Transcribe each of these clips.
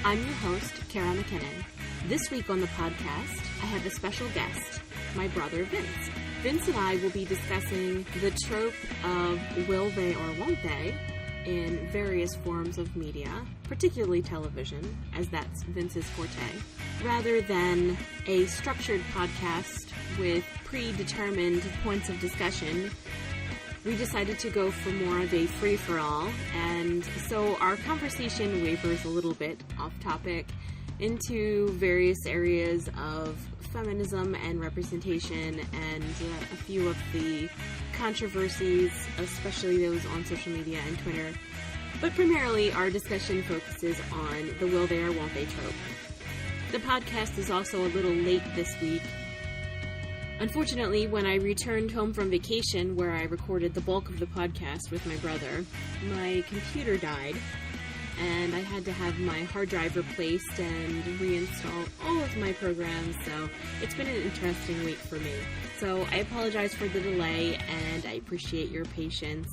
I'm your host, Cara McKinnon. This week on the podcast, I have a special guest, my brother Vince. Vince and I will be discussing the trope of will they or won't they in various forms of media, particularly television, as that's Vince's forte, rather than a structured podcast with predetermined points of discussion. We decided to go for more of a free-for-all, and so our conversation wavers a little bit off topic into various areas of feminism and representation and a few of the controversies, especially those on social media and Twitter. But primarily, our discussion focuses on the will they or won't they trope. The podcast is also a little late this week. Unfortunately, when I returned home from vacation, where I recorded the bulk of the podcast with my brother, my computer died, and I had to have my hard drive replaced and reinstall all of my programs, so it's been an interesting week for me. So I apologize for the delay, and I appreciate your patience.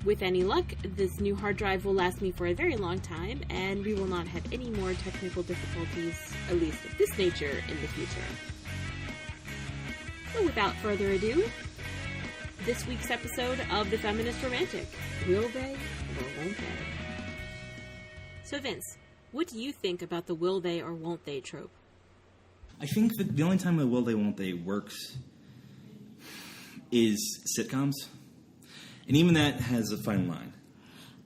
With any luck, this new hard drive will last me for a very long time, and we will not have any more technical difficulties, at least of this nature, in the future. So without further ado, this week's episode of The Feminist Romantic. Will they or won't they? So Vince, what do you think about the will they or won't they trope? I think that the only time the will they won't they works is sitcoms. And even that has a fine line.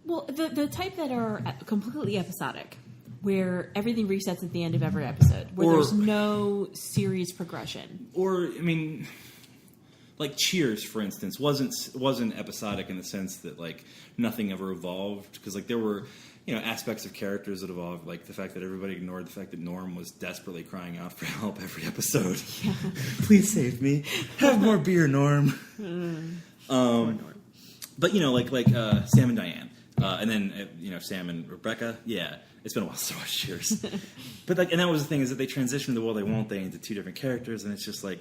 Well, the type that are completely episodic, where everything resets at the end of every episode, where there's no series progression. Or, I mean, like Cheers, for instance, wasn't episodic in the sense that, like, nothing ever evolved. Because, like, there were, aspects of characters that evolved, like the fact that everybody ignored the fact that Norm was desperately crying out for help every episode. Yeah. Please save me. Have more beer, Norm. But, like Sam and Diane. And then, Sam and Rebecca. Yeah. It's been a while since I watched Cheers. But, and that was the thing, is that they transitioned the will they won't they into two different characters, and it's just like,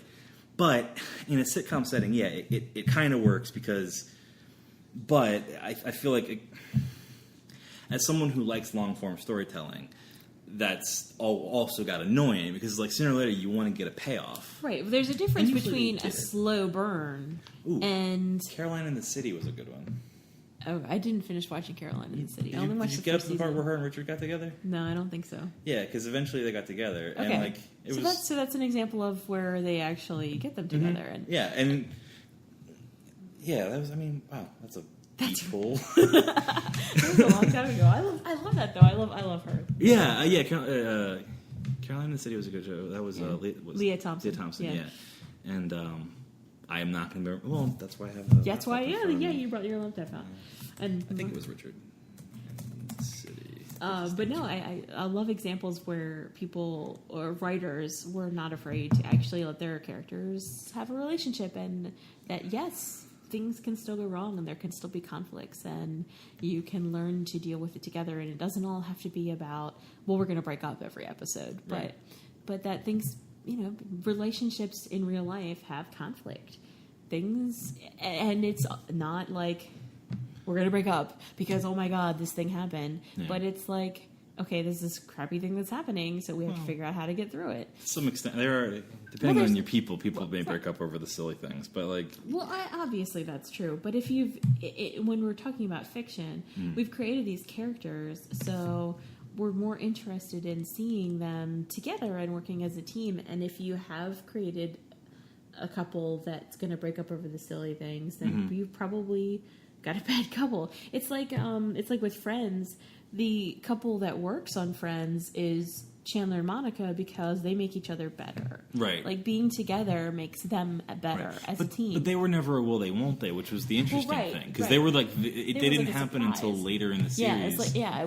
but in a sitcom setting, yeah, it kind of works but I feel like, as someone who likes long-form storytelling, that's also got annoying, because, like, sooner or later you want to get a payoff. Right. There's a difference between a slow burn and... Caroline in the City was a good one. Oh, I didn't finish watching Caroline in the City. Did you get up to the part where her and Richard got together? No, I don't think so. Yeah, because eventually they got together. Okay. And, like, so that's an example of where they actually get them together. Mm-hmm. That was, wow, that's a deep pull. That was a long time ago. I love that, though. I love her. Yeah. Caroline in the City was a good show. That was, Leah Thompson. Yeah. And, I am not going to remember. Well, that's why I have. That's why. Yeah. You brought your laptop out, and I think it was Richard. City. But no, I love examples where people or writers were not afraid to actually let their characters have a relationship, and that yes, things can still go wrong, and there can still be conflicts, and you can learn to deal with it together, and it doesn't all have to be about, well, we're going to break up every episode, right. but that things. Relationships in real life have conflict. And it's not like we're going to break up because, oh my God, this thing happened. Yeah. But it's like, okay, there's this crappy thing that's happening, so we have to figure out how to get through it. To some extent, depending on your people may break up over the silly things, but like... Well, obviously that's true, but if when we're talking about fiction, we've created these characters, so... we're more interested in seeing them together and working as a team. And if you have created a couple that's going to break up over the silly things, then you've probably got a bad couple. It's like with Friends. The couple that works on Friends is Chandler and Monica because they make each other better. Right. Like, being together makes them better as a team. But they were never a will they won't they, which was the interesting thing. Because they were like, they didn't happen until later in the series. It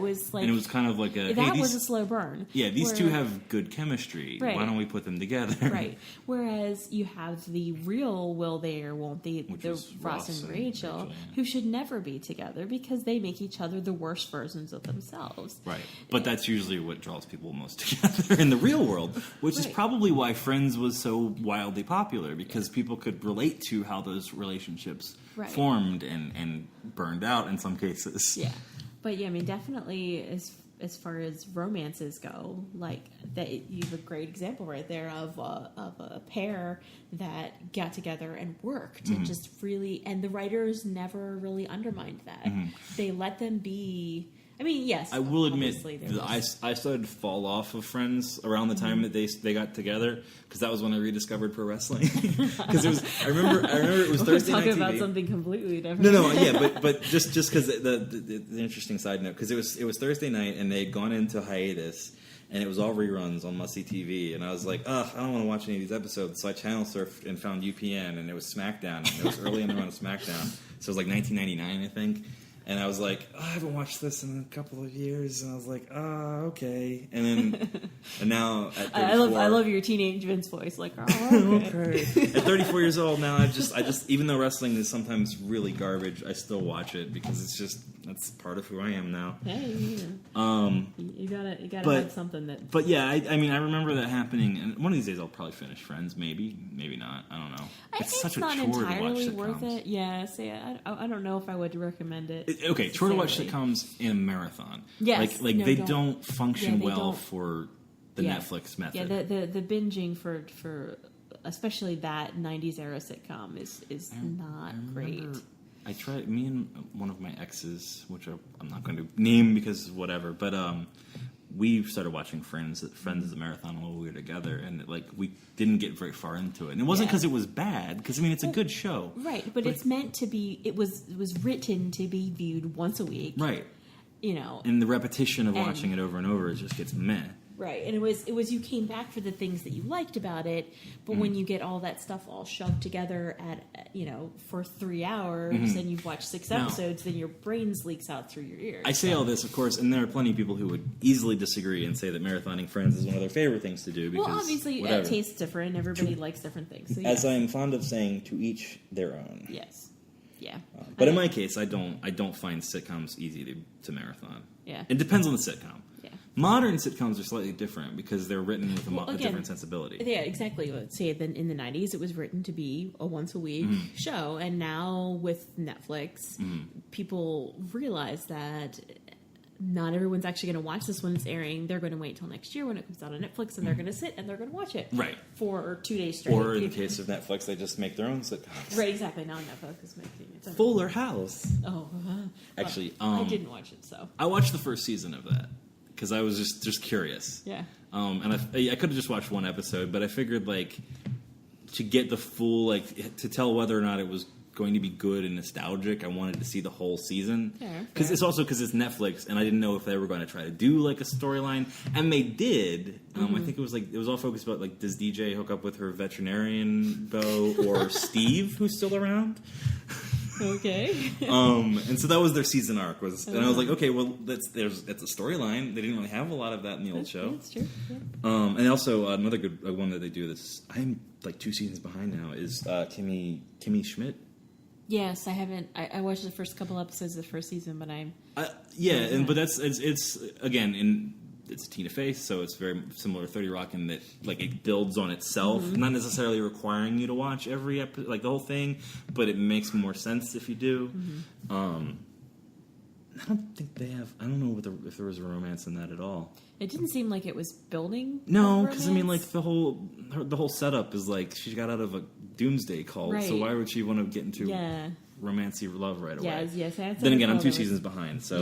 was like... And it was kind of like that was a slow burn. Yeah, these two have good chemistry. Right. Why don't we put them together? Right. Whereas you have the real will they or won't they, the Ross and Rachel, who should never be together because they make each other the worst versions of themselves. Right. But that's usually what draws people most together in the real world, which is probably why Friends was so wildly popular, because people could relate to how those relationships formed and burned out in some cases. Yeah. But yeah, I mean, definitely as far as romances go, like that, you have a great example right there of a pair that got together and worked and just really, and the writers never really undermined that. They let them be. I mean, yes. I will admit that I started to fall off of Friends around the time that they got together, because that was when I rediscovered pro wrestling. Because I remember it was Thursday night TV. Talking about something completely different. No, yeah, but just because the interesting side note, because it was Thursday night and they had gone into hiatus. And it was all reruns on must-see TV. And I was like, I don't want to watch any of these episodes. So I channel surfed and found UPN, and it was SmackDown. And it was early in the run of SmackDown. So it was like 1999, I think. And I was like, I haven't watched this in a couple of years. And I was like, okay. And now at 34... I love your teenage Vince voice. Like, okay. At 34 years old now, I just even though wrestling is sometimes really garbage, I still watch it because that's part of who I am now. Hey, you gotta have something that. But yeah, I mean, I remember that happening, and one of these days I'll probably finish Friends. Maybe not. I don't know. It's such not a chore entirely to watch worth sitcoms. it. Yeah, I don't know if I would recommend it. Okay, chore to watch sitcoms in a marathon. Yes, they don't function they well don't. for the Netflix method. Yeah, the binging for especially that 90s era sitcom is not great. I tried, me and one of my exes, which I'm not going to name because whatever, but we started watching Friends as a marathon while we were together, and we didn't get very far into it. And it wasn't because it was bad, because I mean it's a good show, right? But it's meant to be. It was written to be viewed once a week, right? And the repetition of watching it over and over, it just gets meh. Right, and it was you came back for the things that you liked about it, but when you get all that stuff all shoved together at for 3 hours and you've watched 6 episodes, then your brains leaks out through your ears. I say all this, of course, and there are plenty of people who would easily disagree and say that marathoning Friends is one of their favorite things to do. Because, well, obviously, tastes different. Everybody likes different things. So as I'm fond of saying, to each their own. Yes. Yeah. But in my case, I don't find sitcoms easy to marathon. Yeah. It depends on the sitcom. Yeah. Modern sitcoms are slightly different because they're written with a different sensibility. Yeah, exactly. Let's say that in the 90s, it was written to be a once-a-week show. And now with Netflix, people realize that not everyone's actually going to watch this when it's airing. They're going to wait till next year when it comes out on Netflix, and they're going to sit and they're going to watch it. Right. For 2 days straight. Or in the case of Netflix, they just make their own sitcoms. Right, exactly. Now Netflix is making it. Fuller House. Oh. Actually, I didn't watch it, so. I watched the first season of that because I was just curious. Yeah. And I could have just watched one episode, but I figured, to get the full, to tell whether or not it was going to be good and nostalgic, I wanted to see the whole season. Because it's Netflix, and I didn't know if they were going to try to do a storyline, and they did. I think it was all focused about does DJ hook up with her veterinarian beau or Steve, who's still around? Okay. And so that was their season arc, and I was like, okay, well, that's a storyline. They didn't really have a lot of that in the old show. That's true. Yeah. And also another good one that they do that's I'm 2 seasons behind now is Kimmy Schmidt. Yes, I haven't. I watched the first couple episodes of the first season, but but it's again it's Tina Fey, so it's very similar to 30 Rock in that it builds on itself, not necessarily requiring you to watch every episode, the whole thing, but it makes more sense if you do. I don't think they have. I don't know if there was a romance in that at all. It didn't seem like it was building. No, because the whole setup is she got out of a doomsday cult, right. So why would she want to get into romancy love right away? Yes. Then again, I'm 2 seasons behind, so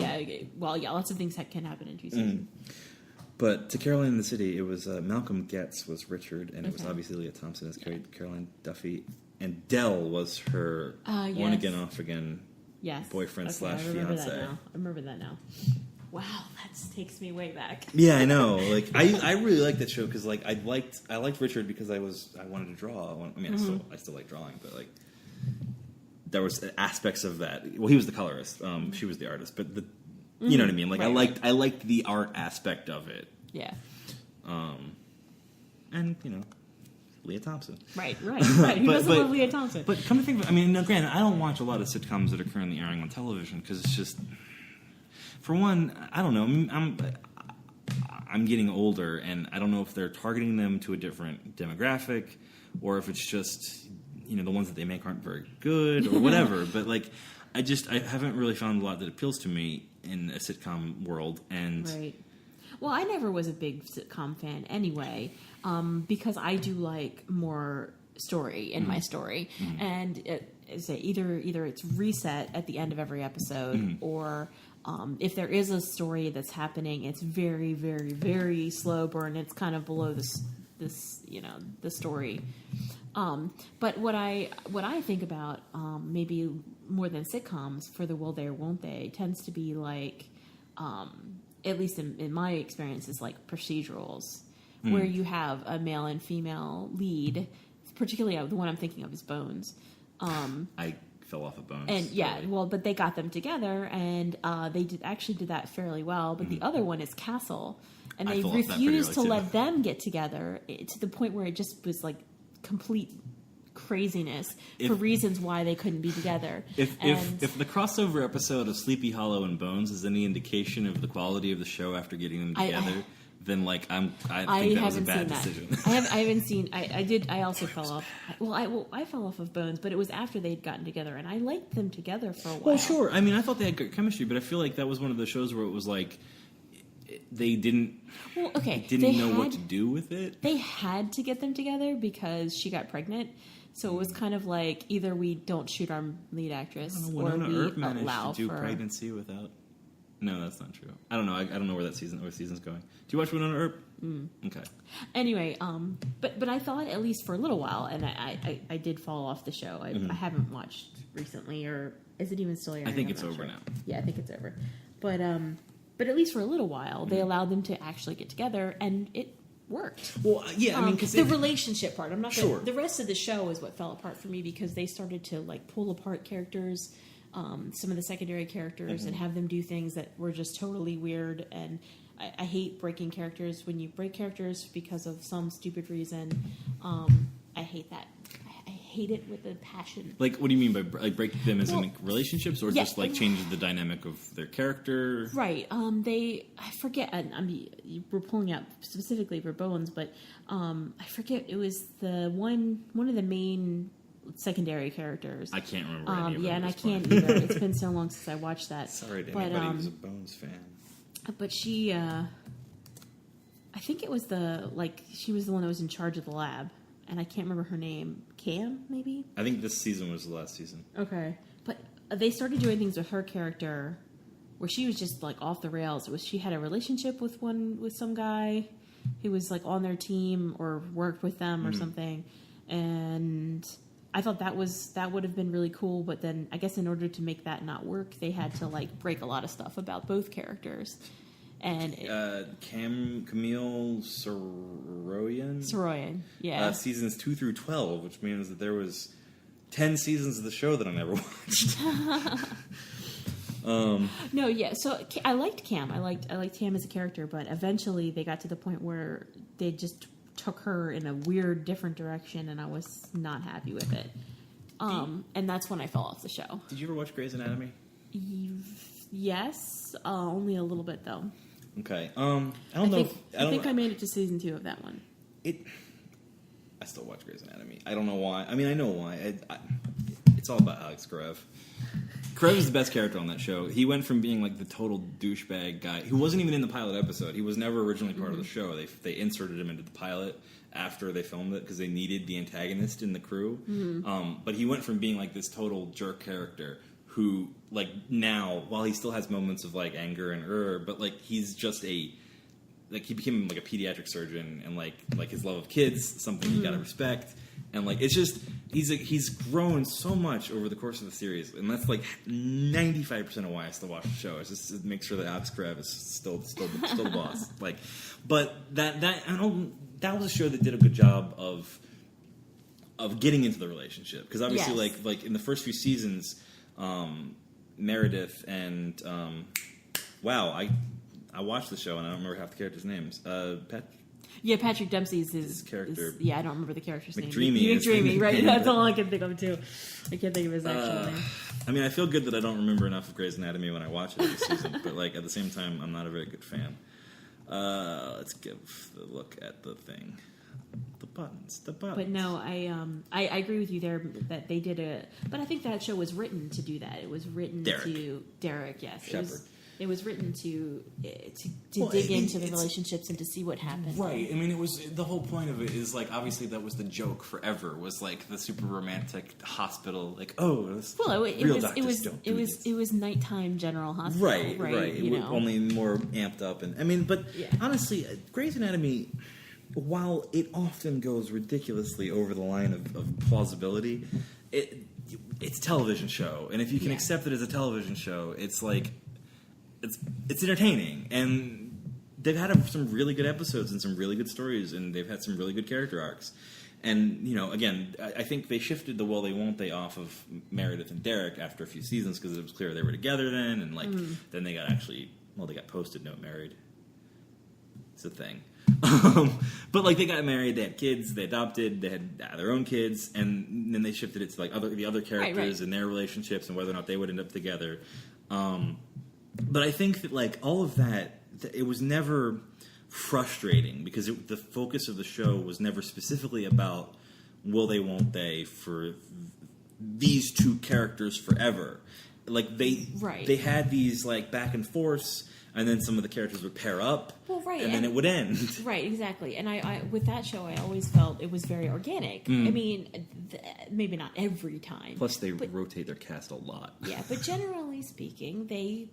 lots of things that can happen in 2 seasons. But to Caroline in the City, it was Malcolm Getz was Richard, and it was obviously Leah Thompson as Caroline Duffy, and Dell was her on again, off again. Yes. Boyfriend / fiance. I remember that now. Wow, that takes me way back. Yeah, I know. I really liked that show because I liked Richard because I wanted to draw. I still like drawing, but there was aspects of that. Well, he was the colorist. She was the artist, but you know what I mean. Right. I liked the art aspect of it. Yeah. And Leah Thompson. Right. Who doesn't love Leah Thompson? But come to think of it, granted, I don't watch a lot of sitcoms that are currently airing on television because it's just, for one, I don't know. I'm getting older, and I don't know if they're targeting them to a different demographic or if it's just, the ones that they make aren't very good or whatever. But I haven't really found a lot that appeals to me in a sitcom world, and. Right. Well, I never was a big sitcom fan anyway, because I do like more story in my story, and either it's reset at the end of every episode, or if there is a story that's happening, it's very, very, very slow burn. It's kind of below the story. But what I think about maybe more than sitcoms for the will they or won't they tends to be like, at least in my experience, is like procedurals where you have a male and female lead. Particularly, the one I'm thinking of is Bones. I fell off of Bones. And but they got them together, and they did that fairly well. But the other one is Castle, and they refused to let them get together to the point where it just was like complete craziness for reasons why they couldn't be together. If the crossover episode of Sleepy Hollow and Bones is any indication of the quality of the show after getting them together, then like I think that was a bad decision. I haven't seen. I also fell off. I fell off of Bones, but it was after they'd gotten together, and I liked them together for a while. Well, sure. I mean, I thought they had good chemistry, but I feel like that was one of the shows where it was like they didn't. Well, okay, they know what to do with it. They had to get them together because she got pregnant. So it was kind of like either we don't shoot our lead actress, or we allow to do pregnancy without. No, that's not true. I don't know. I don't know where season's going. Do you watch Winona Earp? Okay. Anyway, but I thought at least for a little while, and I did fall off the show. I haven't watched recently, or is it even still airing? I think it's over now. Yeah, I think it's over. But at least for a little while, they allowed them to actually get together, and it worked. Well, yeah, I mean, because the relationship part. I'm not sure. The rest of the show is what fell apart for me because they started to like pull apart characters. Some of the secondary characters and have them do things that were just totally weird, and I hate breaking characters. When you break characters because of some stupid reason, I hate that. I hate it with a passion. Like, what do you mean by like break them as in relationships, or just like change the dynamic of their character? Right. I forget. We're pulling out specifically for Bones, but I forget. It was the one of the main secondary characters. I can't remember any of them. Yeah, and I can't either. It's been so long since I watched that. Sorry to anybody who's a Bones fan. But she, I think it was she was the one that was in charge of the lab, and I can't remember her name. Cam, maybe? I think this season was the last season. Okay. But they started doing things with her character where she was just like off the rails. She had a relationship with some guy who was like on their team or worked with them or something, and I thought that would have been really cool, but then I guess in order to make that not work, they had to like break a lot of stuff about both characters. And Camille Soroyan, yeah, seasons 2 through 12, which means that there was 10 seasons of the show that I never watched. No, yeah. So I liked Cam. I liked Cam as a character, but eventually they got to the point where they just took her in a weird, different direction, and I was not happy with it. And that's when I fell off the show. Did you ever watch Grey's Anatomy? Yes, only a little bit though. Okay. I think I made it to season 2 of that one. I still watch Grey's Anatomy. I don't know why. I mean, I know why. It's all about Alex Karev. Karev is the best character on that show. He went from being like the total douchebag guy who wasn't even in the pilot episode. He was never originally part of the show. They inserted him into the pilot after they filmed it because they needed the antagonist in the crew. But he went from being like this total jerk character who, like, now, while he still has moments of like anger and but like he's just he became like a pediatric surgeon, and like his love of kids, something you gotta respect. And like it's just he's grown so much over the course of the series, and that's like 95% of why I still watch the show. It's just to make sure that Alex Karev is still the boss. Like, but that was a show that did a good job of getting into the relationship, because obviously like in the first few seasons, Meredith and I watched the show and I don't remember half the characters' names. Patrick Dempsey's his character. I don't remember the character's name. McDreamy, right? That's all I can think of too. I can't think of his actual name. I mean, I feel good that I don't remember enough of Grey's Anatomy when I watch it every season, but like at the same time, I'm not a very good fan. Let's give a look at the thing. The buttons. But no, I agree with you there that they did but I think that show was written to do that. It was written to Derek. Yes, Shepherd. It was written to dig into the relationships and to see what happened. Right. I mean, it was the whole point of it is like obviously that was the joke forever was like the super romantic hospital like it was nighttime general hospital. Right. You know? Only more amped up and I mean, but honestly, Grey's Anatomy, while it often goes ridiculously over the line of plausibility, it's a television show, and if you can accept it as a television show, it's like it's entertaining, and they've had some really good episodes and some really good stories, and they've had some really good character arcs. And again, I think they shifted the will they won't they off of Meredith and Derek after a few seasons because it was clear they were together then, and then they got they got posted not married. It's a thing. But like they got married, they had kids, they adopted, they had their own kids, and then they shifted it to like the other characters and their relationships and whether or not they would end up together. But I think that like all of that, it was never frustrating because the focus of the show was never specifically about will they, won't they for these two characters forever. Like they had these like back and forths. And then some of the characters would pair up, and then it would end. Right, exactly. And I with that show, I always felt it was very organic. I mean, maybe not every time. Plus, they rotate their cast a lot. Yeah, but generally speaking, they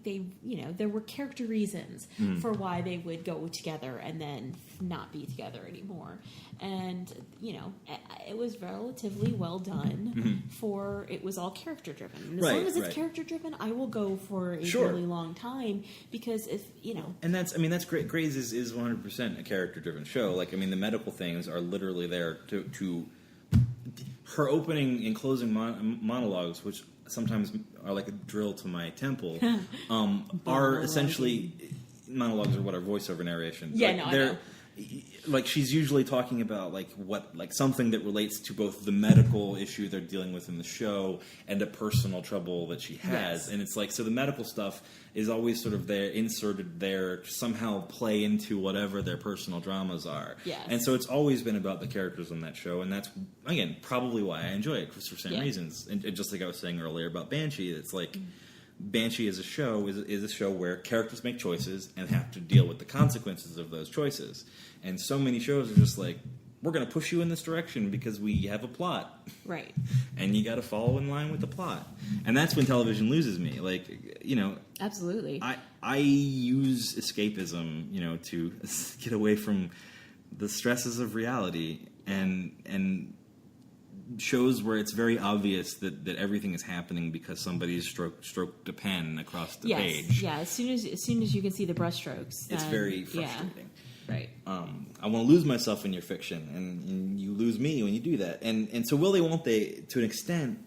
there were character reasons for why they would go together and then not be together anymore. And it was relatively well done. For it was all character driven. And as long as it's character driven, I will go for a really long time because if and that's great. Grey's is 100% a character driven show. Like I mean, the medical things are literally there to her opening and closing monologues, which sometimes are like a drill to my temple, are essentially monologues or whatever, voiceover narration. Yeah, I know. Like she's usually talking about like something that relates to both the medical issue they're dealing with in the show and a personal trouble that she has, and it's like so the medical stuff is always sort of there inserted there to somehow play into whatever their personal dramas are. Yes. And so it's always been about the characters on that show, and that's again probably why I enjoy it for same reasons. And just like I was saying earlier about Banshee, it's like. Banshee as a show is a show where characters make choices and have to deal with the consequences of those choices. And so many shows are just like, we're going to push you in this direction because we have a plot. Right. And you got to follow in line with the plot. And that's when television loses me. Like, Absolutely. I use escapism, to get away from the stresses of reality and shows where it's very obvious that everything is happening because somebody's stroked a pen across the page. Yeah, as soon as you can see the brushstrokes, it's very frustrating. Yeah. Right. I want to lose myself in your fiction, and you lose me when you do that. And so will they, won't they? To an extent,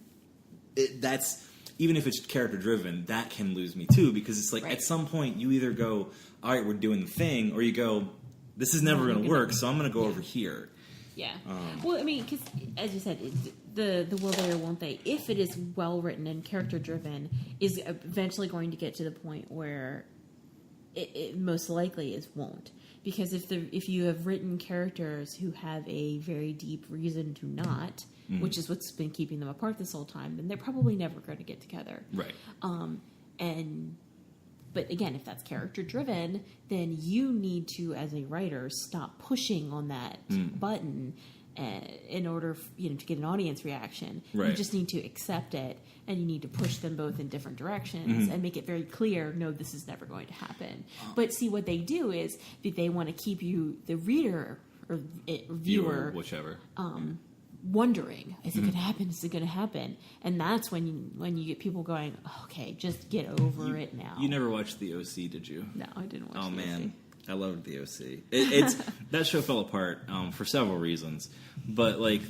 that's even if it's character driven, that can lose me too because it's like at some point you either go, all right, we're doing the thing, or you go, this is never going to work, so I'm going to go over here. Yeah. Well, I mean, because as you said, the will they or won't they, if it is well written and character driven, is eventually going to get to the point where it most likely is won't. Because if you have written characters who have a very deep reason to not, which is what's been keeping them apart this whole time, then they're probably never going to get together. Right. But again, if that's character driven, then you need to, as a writer, stop pushing on that button in order, to get an audience reaction. Right. You just need to accept it, and you need to push them both in different directions and make it very clear. No, this is never going to happen. But see, what they do is that they want to keep you, the reader or viewer, whichever. Wondering, is it going to happen? Is it going to happen? And that's when you get people going, okay, just get over it now. You never watched The OC, did you? No, I didn't watch The OC. Oh, man. I loved The OC. It's that show fell apart for several reasons. But, like,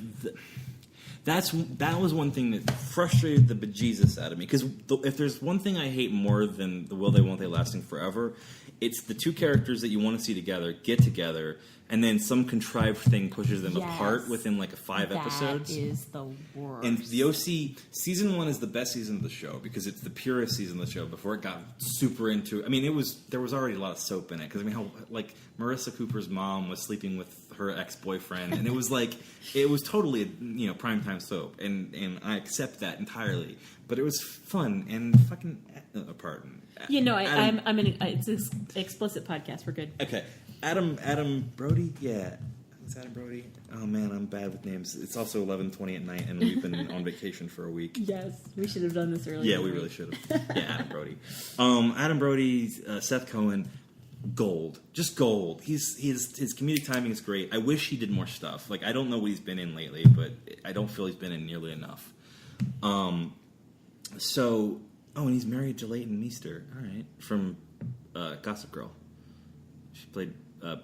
that was one thing that frustrated the bejesus out of me. Because if there's one thing I hate more than the will they, won't they lasting forever, it's the two characters that you want to see together get together, and then some contrived thing pushes them apart within like 5 episodes. That is the worst. And The OC, season 1 is the best season of the show because it's the purest season of the show before it got super into... I mean, there was already a lot of soap in it because, how, like, Marissa Cooper's mom was sleeping with her ex-boyfriend, and it was totally primetime soap, and I accept that entirely. But it was fun and fucking pardon. It's an explicit podcast. We're good. Okay, Adam Brody, yeah. It's Adam Brody. Oh man, I'm bad with names. It's also 11:20 at night, and we've been on vacation for a week. Yes, we should have done this earlier. Yeah, we really should have. Yeah, Adam Brody. Adam Brody, Seth Cohen, gold, just gold. His comedic timing is great. I wish he did more stuff. Like I don't know what he's been in lately, but I don't feel he's been in nearly enough. And he's married to Leighton Meester. All right, from Gossip Girl. She played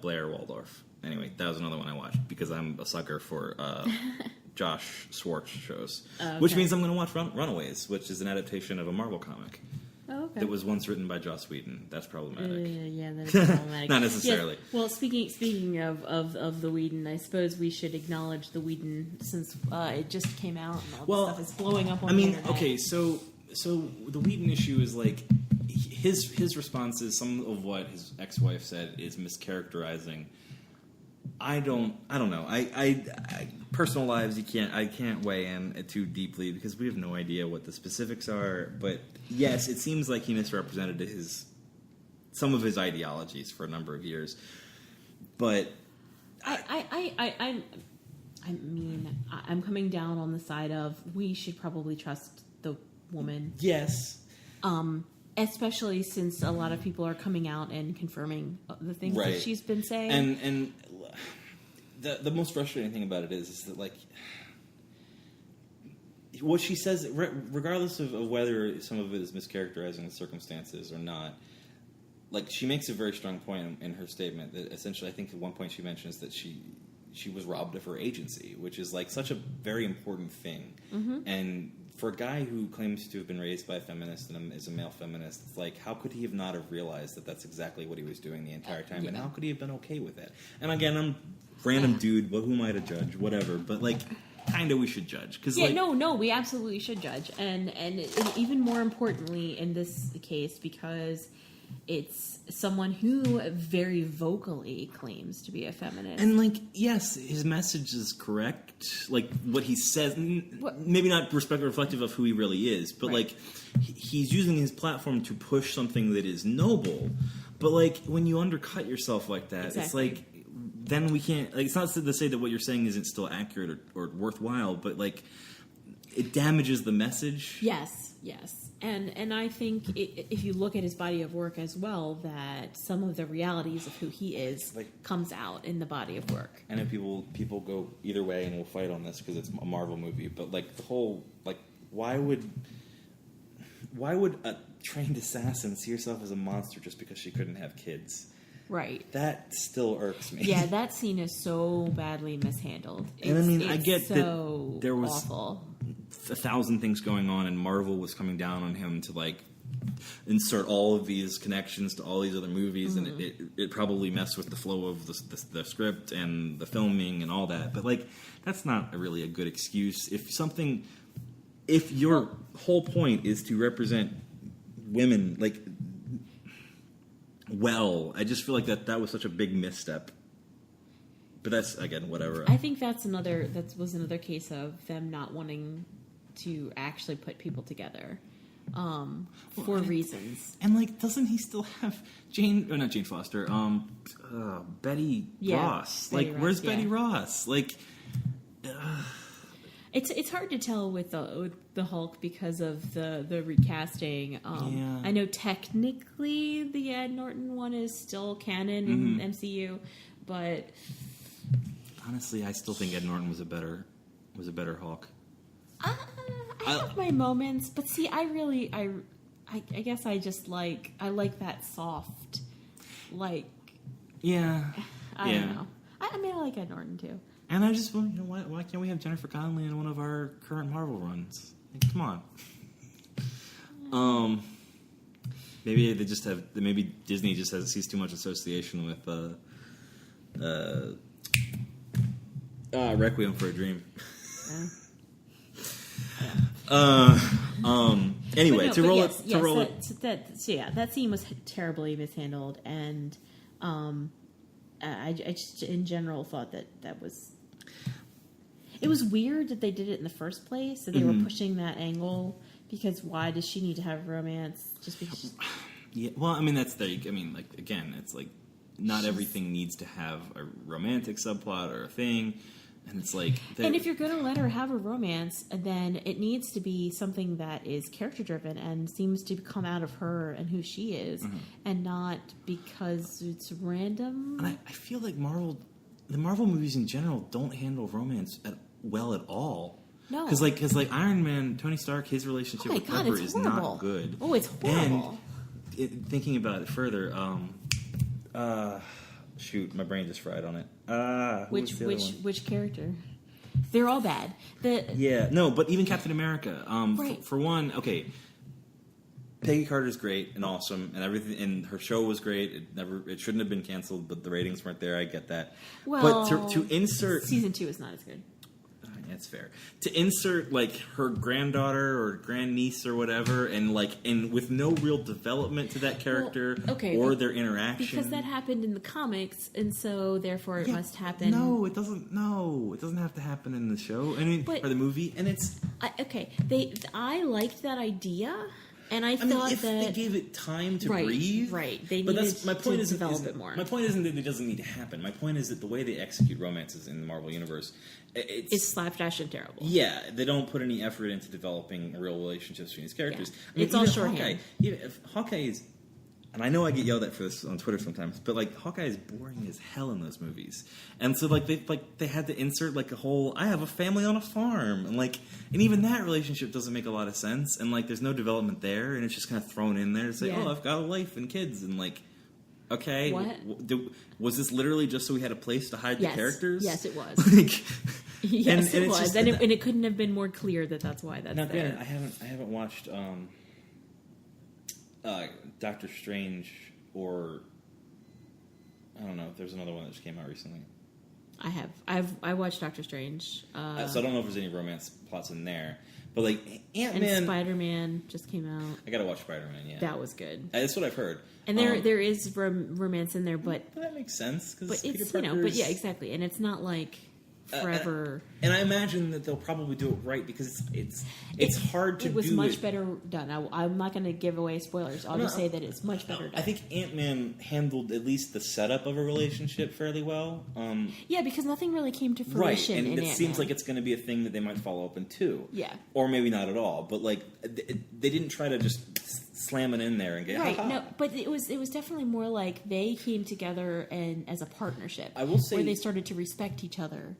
Blair Waldorf. Anyway, that was another one I watched because I'm a sucker for Josh Schwartz shows. Okay. Which means I'm going to watch Runaways, which is an adaptation of a Marvel comic. Oh, okay. That was once written by Joss Whedon. That's problematic. Yeah, that is problematic. Not necessarily. Yes. Well, speaking of the Whedon, I suppose we should acknowledge the Whedon since it just came out and all this stuff is blowing up on the internet. Okay, so the Whedon issue is like his response is some of what his ex-wife said is mischaracterizing. I don't know. I personal lives I can't weigh in too deeply because we have no idea what the specifics are. But yes, it seems like he misrepresented some of his ideologies for a number of years. But I mean, I'm coming down on the side of we should probably trust the woman. Yes. Especially since a lot of people are coming out and confirming the things that she's been saying. And the most frustrating thing about it is that, like, what she says, regardless of whether some of it is mischaracterizing the circumstances or not, like, she makes a very strong point in her statement that essentially I think at one point she mentions that she was robbed of her agency, which is, like, such a very important thing. Mm-hmm. And for a guy who claims to have been raised by a feminist and is a male feminist, it's like, how could he have not have realized that that's exactly what he was doing the entire time? Yeah. And how could he have been okay with it? And again, I'm a random dude, but who am I to judge? Whatever. But, like, kind of we should judge. No, we absolutely should judge. And even more importantly in this case, because it's someone who very vocally claims to be a feminist. And, like, yes, his message is correct. Like, what he says, maybe not reflective of who he really is, but, like, he's using his platform to push something that is noble. But, like, when you undercut yourself like that, It's like, then we can't, like, it's not to say that what you're saying isn't still accurate or worthwhile, but, like, it damages the message. Yes. And I think if you look at his body of work as well, that some of the realities of who he is comes out in the body of work. I know people go either way, and we'll fight on this because it's a Marvel movie. But, like, the whole, like, why would a trained assassin see herself as a monster just because she couldn't have kids? Right. That still irks me. Yeah, that scene is so badly mishandled. And I mean, I get so that there was awful. 1,000 things going on, and Marvel was coming down on him to, like, insert all of these connections to all these other movies, and it probably messed with the flow of the script and the filming and all that. But, like, that's not really a good excuse. If your whole point is to represent women, like, well, I just feel like that was such a big misstep. But that's, again, whatever. I think that was another case of them not wanting to actually put people together for reasons. And, like, doesn't he still have not Jane Foster, Betty Ross? Betty Ross, where's Betty Ross? Like, it's hard to tell with the Hulk because of the recasting. I know technically the Ed Norton one is still canon in MCU, but honestly, I still think Ed Norton was a better Hulk. I have my moments, but see, I guess I just like that soft, like, I don't know. I mean, I like Ed Norton too. And I just, why can't we have Jennifer Connelly in one of our current Marvel runs? Like, come on. Maybe Disney just sees too much association with Requiem for a Dream. Anyway, that scene was terribly mishandled, and I just in general thought that was. It was weird that they did it in the first place. That they were pushing that angle because why does she need to have romance? Just because. Yeah, well, I mean that's like again, it's like not everything needs to have a romantic subplot or a thing, and it's like. And if you're going to let her have a romance, then it needs to be something that is character driven and seems to come out of her and who she is, and not because it's random. And I feel like the Marvel movies in general don't handle romance well at all. No, because like Iron Man, Tony Stark, his relationship with Pepper is not good. Oh, it's horrible. And thinking about it further, shoot, my brain just fried on it. Which character? They're all bad. But even Captain America. Right. For one, okay, Peggy Carter's great and awesome, and everything, and her show was great. It shouldn't have been canceled, but the ratings weren't there. I get that. Well, but to insert season 2 is not as good. That's fair. To insert like her granddaughter or grandniece or whatever, and with no real development to that character or their interaction, because that happened in the comics, and so therefore it must happen. No, it doesn't. No, it doesn't have to happen in the show. I mean, or the movie, and it's I liked that idea. And I thought if they gave it time to breathe, right? They needed to develop it more. My point isn't that it doesn't need to happen. My point is that the way they execute romances in the Marvel universe, it's slapdash and terrible. Yeah, they don't put any effort into developing real relationships between these characters. Yeah. It's all shorthand. Hawkeye is, and I know I get yelled at for this on Twitter sometimes, but Hawkeye is boring as hell in those movies. And so they had to insert a whole I have a family on a farm, and even that relationship doesn't make a lot of sense, and there's no development there, and it's just kind of thrown in there to say, oh, I've got a wife and kids, and okay, was this literally just so we had a place to hide the characters? Yes, it was. Yes, it was, and it couldn't have been more clear that that's why that's now, there. Granted, I haven't watched Doctor Strange, or I don't know if there's another one that just came out recently. I have. I watched Doctor Strange. So I don't know if there's any romance plots in there. But Ant-Man... And Spider-Man just came out. I gotta watch Spider-Man, yeah. That was good. That's what I've heard. And there is romance in there, but that makes sense. But it's, but yeah, exactly. And it's not forever. And I imagine that they'll probably do it right because it's hard to do. It was much better done. I'm not going to give away spoilers. I'll just say that it's much better done. I think Ant-Man handled at least the setup of a relationship fairly well. Yeah, because nothing really came to fruition. Right, and in it Ant-Man. seems like it's going to be a thing that they might follow up in too. Yeah, or maybe not at all. But they didn't try to just slam it in there and get right. ha-ha. No, but it was definitely more like they came together and as a partnership. I will say where they started to respect each other.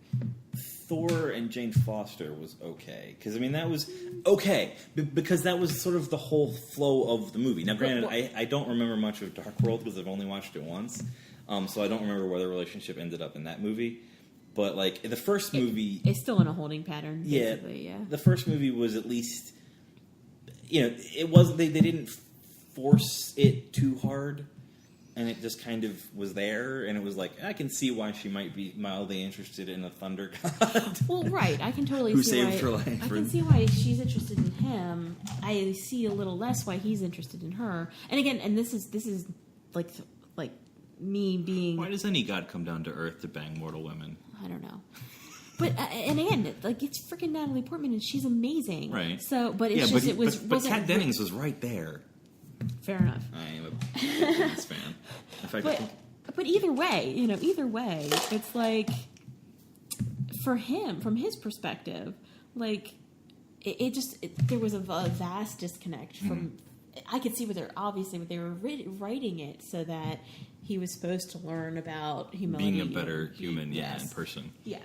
Thor and Jane Foster was okay because that was okay because that was sort of the whole flow of the movie. Now, granted, I don't remember much of Dark World because I've only watched it once, so I don't remember where the relationship ended up in that movie. But the first movie, it's still in a holding pattern. Basically, yeah. The first movie was at least, it wasn't. They didn't force it too hard. And it just kind of was there, and it was I can see why she might be mildly interested in a thunder god. Well, right, I can totally who see saved her life. I can see why she's interested in him. I see a little less why he's interested in her. And again, this is like me being. Why does any god come down to Earth to bang mortal women? I don't know. But and again, it's freaking Natalie Portman, and she's amazing. Right. So, but it's but Kat Dennings was right there. Fair enough. I am a big fan. In fact, but either way, it's for him, from his perspective, there was a vast disconnect from. I could see what they were writing it so that he was supposed to learn about humility, being a better human, in person. Yeah.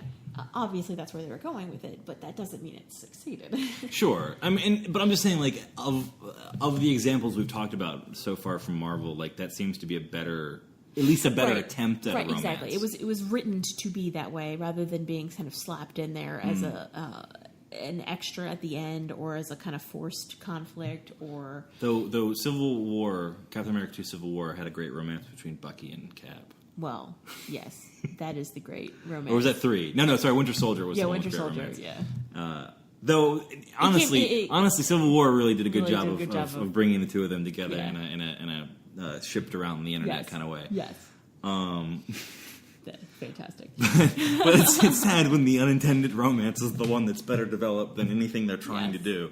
Obviously, that's where they were going with it, but that doesn't mean it succeeded. Sure, but I'm just saying, of the examples we've talked about so far from Marvel, that seems to be at least a better attempt at a romance. Exactly. It was written to be that way, rather than being kind of slapped in there as an extra at the end, or as a kind of forced conflict, or though Civil War, Captain America 2: Civil War had a great romance between Bucky and Cap. Well, yes, that is the great romance. Or was that 3? No, sorry, Winter Soldier was the one Winter Soldier, romance. yeah. Though, honestly, Civil War really did a good job of bringing the two of them together in a shipped around the internet kind of way. Yes. fantastic. But it's sad when the unintended romance is the one that's better developed than anything they're trying to do.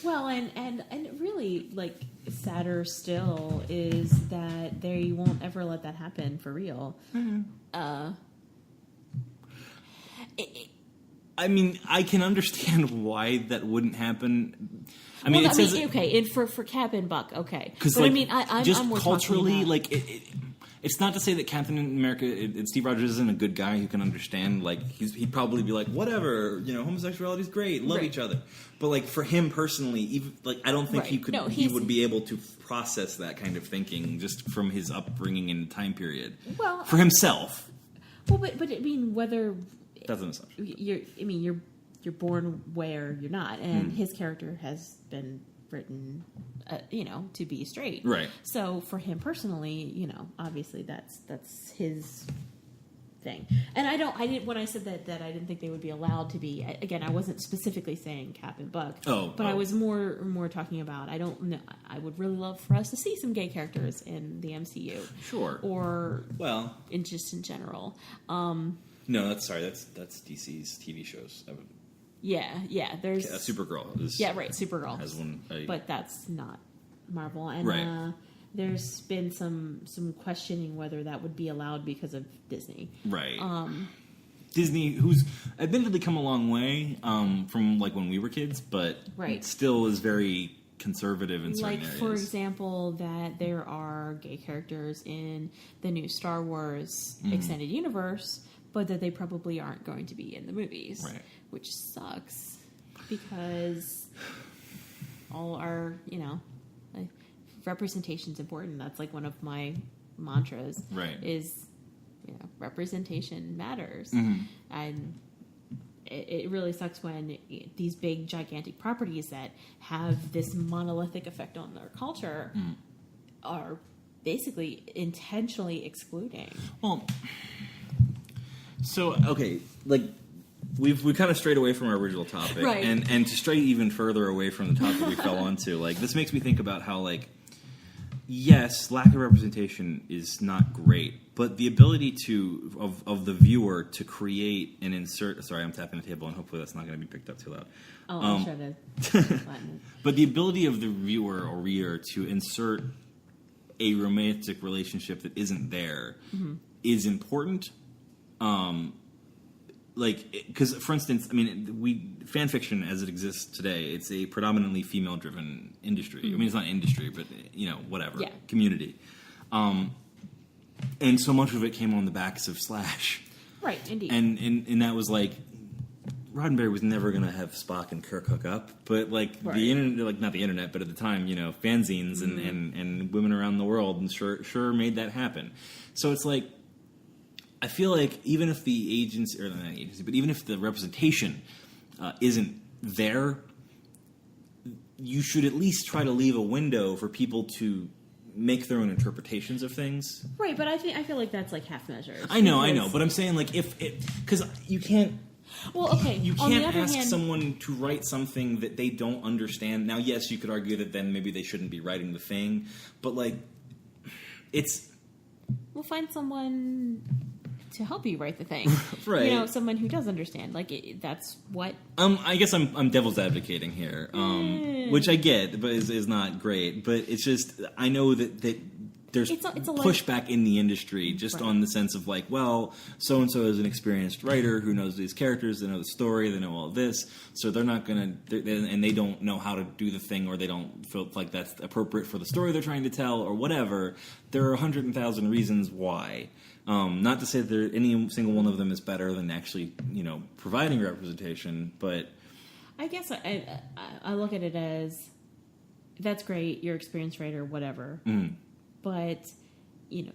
Well, and really, like, sadder still is that they won't ever let that happen for real. Mm-hmm. I mean, I can understand why that wouldn't happen. For Cap and Buck, okay. Because, but like, I'm just more culturally, about... like, it's not to say that Captain America, Steve Rogers isn't a good guy who can understand. Like, he'd probably be like, whatever, homosexuality's great, love each other. But, like, for him personally, even, like, I don't think he would be able to process that kind of thinking just from his upbringing and time period. Well, for himself. Well, but I mean, whether that's an assumption. You're born where you're not, and his character has been written, to be straight. Right. So for him personally, obviously that's his thing. And I didn't when I said that I didn't think they would be allowed to be. Again, I wasn't specifically saying Cap and Buck. I was more talking about. I don't know. I would really love for us to see some gay characters in the MCU. Sure. Or in general. No, that's DC's TV shows. Yeah. There's Supergirl. Supergirl has one, but that's not Marvel. And there's been some questioning whether that would be allowed because of Disney. Right. Disney, who's admittedly come a long way from like when we were kids, but still is very conservative in certain areas. For example, that there are gay characters in the new Star Wars extended universe, but that they probably aren't going to be in the movies, which sucks because all our, representation's important. That's like one of my mantras. Is representation matters, and it really sucks when these big gigantic properties that have this monolithic effect on their culture are basically intentionally excluding. Well. So, okay, like, we kind of strayed away from our original topic, and to stray even further away from the topic we fell onto, like, this makes me think about how, like, yes, lack of representation is not great, but the ability of the viewer to create and insert, sorry, I'm tapping the table, and hopefully that's not going to be picked up too loud. I'm sure that. But the ability of the viewer or reader to insert a romantic relationship that isn't there is important. Because, for instance, I mean, fan fiction as it exists today, it's a predominantly female-driven industry. I mean, it's not industry, but, whatever. Yeah. Community. And so much of it came on the backs of Slash. Right, indeed. And that was like, Roddenberry was never going to have Spock and Kirk hook up, but, like, the internet, like, not the internet, but at the time, fanzines and women around the world and sure made that happen. So it's like, I feel like even if the agency, or not agency, but even if the representation isn't there, you should at least try to leave a window for people to make their own interpretations of things. Right, but I feel like that's like half measures. I know, but I'm saying like because you can't. Well, okay. You can't ask someone to write something that they don't understand. Now, yes, you could argue that then maybe they shouldn't be writing the thing, but like it's. We'll find someone to help you write the thing, right? Someone who does understand. Like that's what. I guess I'm devil's advocating here, which I get, but is not great. But it's just I know that there's it's a pushback in the industry just on the sense of like, well, so and so is an experienced writer who knows these characters, they know the story, they know all this, so they're not gonna, and they don't know how to do the thing, or they don't feel like that's appropriate for the story they're trying to tell, or whatever. There are 100,000 reasons why. Not to say that any single one of them is better than actually, providing representation, but I guess I look at it as that's great, you're an experienced writer, whatever. But, you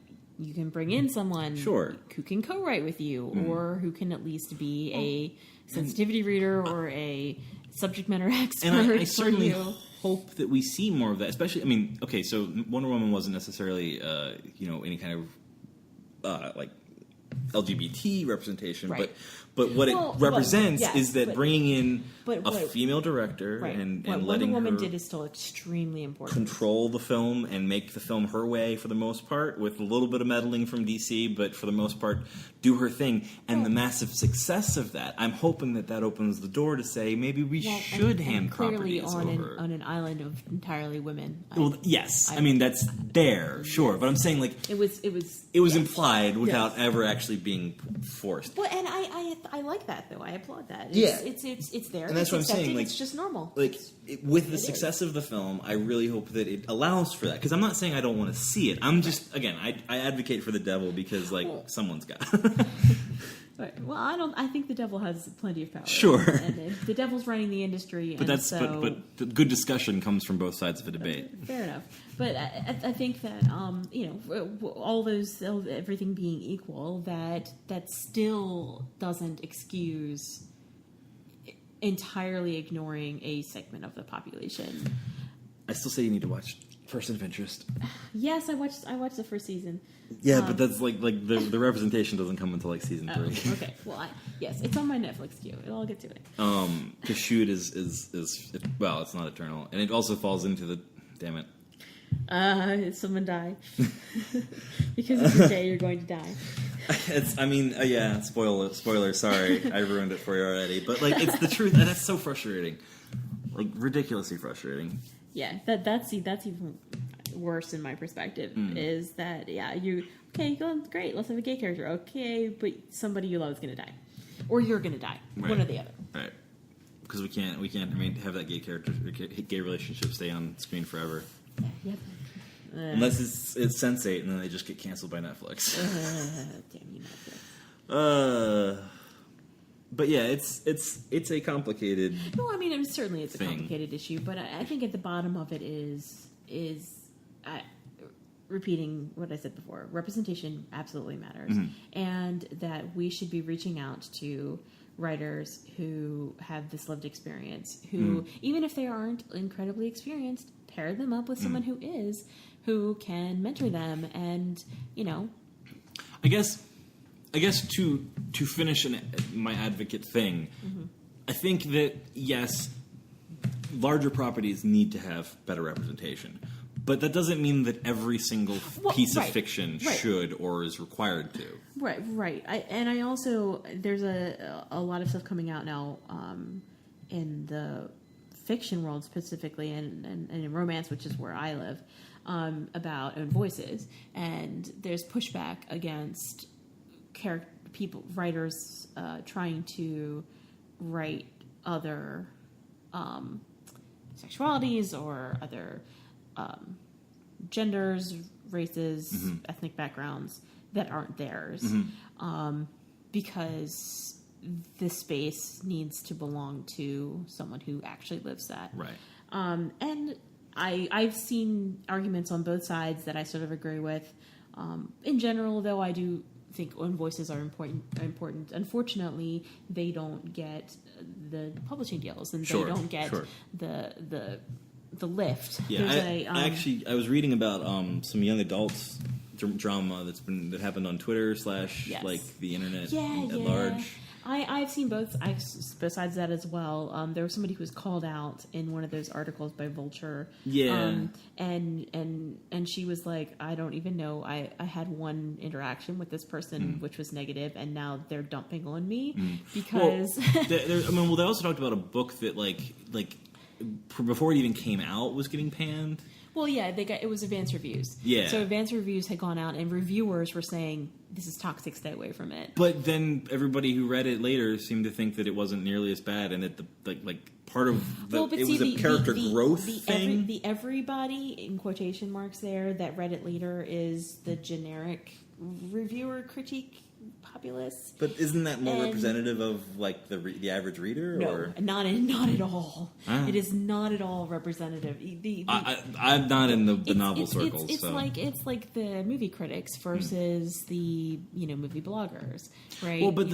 can bring in someone who can co-write with you, or who can at least be a sensitivity reader or a subject matter expert. And I certainly hope that we see more of that. Especially, okay, so Wonder Woman wasn't necessarily, any kind of like LGBT representation, But what it represents is that bringing in a female director and what letting Wonder Woman her did is still extremely important. Control the film and make the film her way for the most part, with a little bit of meddling from DC, but for the most part, do her thing. And the massive success of that, I'm hoping that opens the door to say maybe we should hand properties over. On an island of entirely women. Well, yes. I mean, that's there, sure. But I'm saying, like, it was implied without ever actually being forced. Well, and I like that, though. I applaud that. It's there. And that's what I'm saying. Like, it's just normal. Like, with the success of the film, I really hope that it allows for that. Because I'm not saying I don't want to see it. I'm just, again, I advocate for the devil because, like, someone's got. Right. Well, I think the devil has plenty of power. Sure. And the devil's running the industry. But but the good discussion comes from both sides of a debate. Fair enough. But I think that everything being equal, that still doesn't excuse entirely ignoring a segment of the population. I still say you need to watch Person of Interest. Yes, I watched the first season. Yeah, but that's like the representation doesn't come until like season 3. Okay, well, yes, it's on my Netflix queue. I'll get to it. Because Shoot is well, it's not eternal, and it also falls into the damn it. Someone die because of the day you're going to die. Spoiler. Sorry, I ruined it for you already. But like, it's the truth, and that's so frustrating, like ridiculously frustrating. Yeah, that's even worse in my perspective. Is that great, let's have a gay character. Okay, but somebody you love is going to die, or you're going to die, one or the other. Right. Because we can't. I mean, have that gay relationship stay on screen forever. Yep. Unless it's Sense8, and then they just get canceled by Netflix. Damn you, Netflix. But yeah, it's a complicated. No, I mean, certainly it's thing. A complicated issue, but I think at the bottom of it is repeating what I said before. Representation absolutely matters, and that we should be reaching out to writers who have this lived experience, who even if they aren't incredibly experienced, pair them up with someone who is, who can mentor them, and I guess to finish my advocate thing, I think that yes, larger properties need to have better representation, but that doesn't mean that every single piece of fiction should or is required to. Right. I also there's a lot of stuff coming out now in the fiction world specifically, and in romance, which is where I live, about own voices, and there's pushback against writers trying to write other sexualities or other genders, races, ethnic backgrounds that aren't theirs, because this space needs to belong to someone who actually lives that. Right. And I've seen arguments on both sides that I sort of agree with. In general, though, I do think own voices are important. Unfortunately, they don't get the publishing deals, and they don't get the lift. Yeah, I was reading about some young adults drama that happened on Twitter / like the internet at large. I've seen both sides of that as well. There was somebody who was called out in one of those articles by Vulture. Yeah. And she was like, I don't even know. I had one interaction with this person which was negative, and now they're dumping on me because. They also talked about a book that like before it even came out was getting panned. Well, yeah, it was advanced reviews. Yeah. So advanced reviews had gone out, and reviewers were saying, this is toxic, stay away from it. But then everybody who read it later seemed to think that it wasn't nearly as bad, and that part of it was a character growth thing. The everybody, in quotation marks there, that read it later is the generic reviewer critique populace. But isn't that more representative of like the average reader? No, or? not at all. It is not at all representative. I'm not in the novel circles. It's like the movie critics versus the movie bloggers, right? Well, but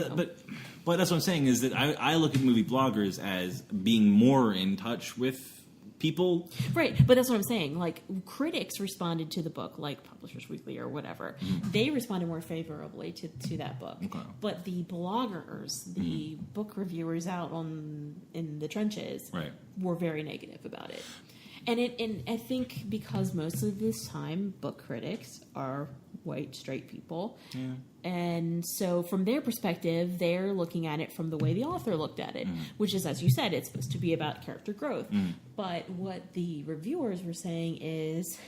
that's what I'm saying is that I look at movie bloggers as being more in touch with people. Right, but that's what I'm saying. Like, critics responded to the book, like Publishers Weekly or whatever. They responded more favorably to that book. Okay. But the bloggers, the book reviewers out in the trenches, Right. were very negative about it. And I think because most of this time, book critics are white, straight people. Yeah. And so from their perspective, they're looking at it from the way the author looked at it, which is, as you said, it's supposed to be about character growth. But what the reviewers were saying is,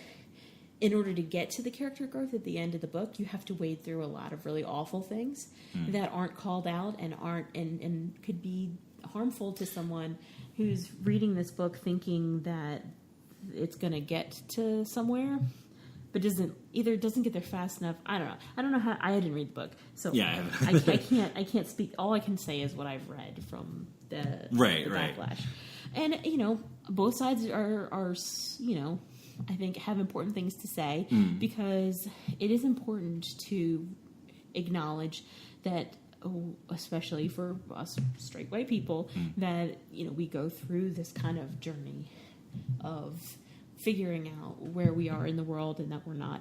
in order to get to the character growth at the end of the book, you have to wade through a lot of really awful things that aren't called out and and could be harmful to someone who's reading this book thinking that it's going to get to somewhere, but doesn't get there fast enough. I don't know how. I didn't read the book, so Yeah, I can't speak. All I can say is what I've read from the backlash. And both sides are I think have important things to say, because it is important to acknowledge that, especially for us straight white people, that we go through this kind of journey of figuring out where we are in the world and that we're not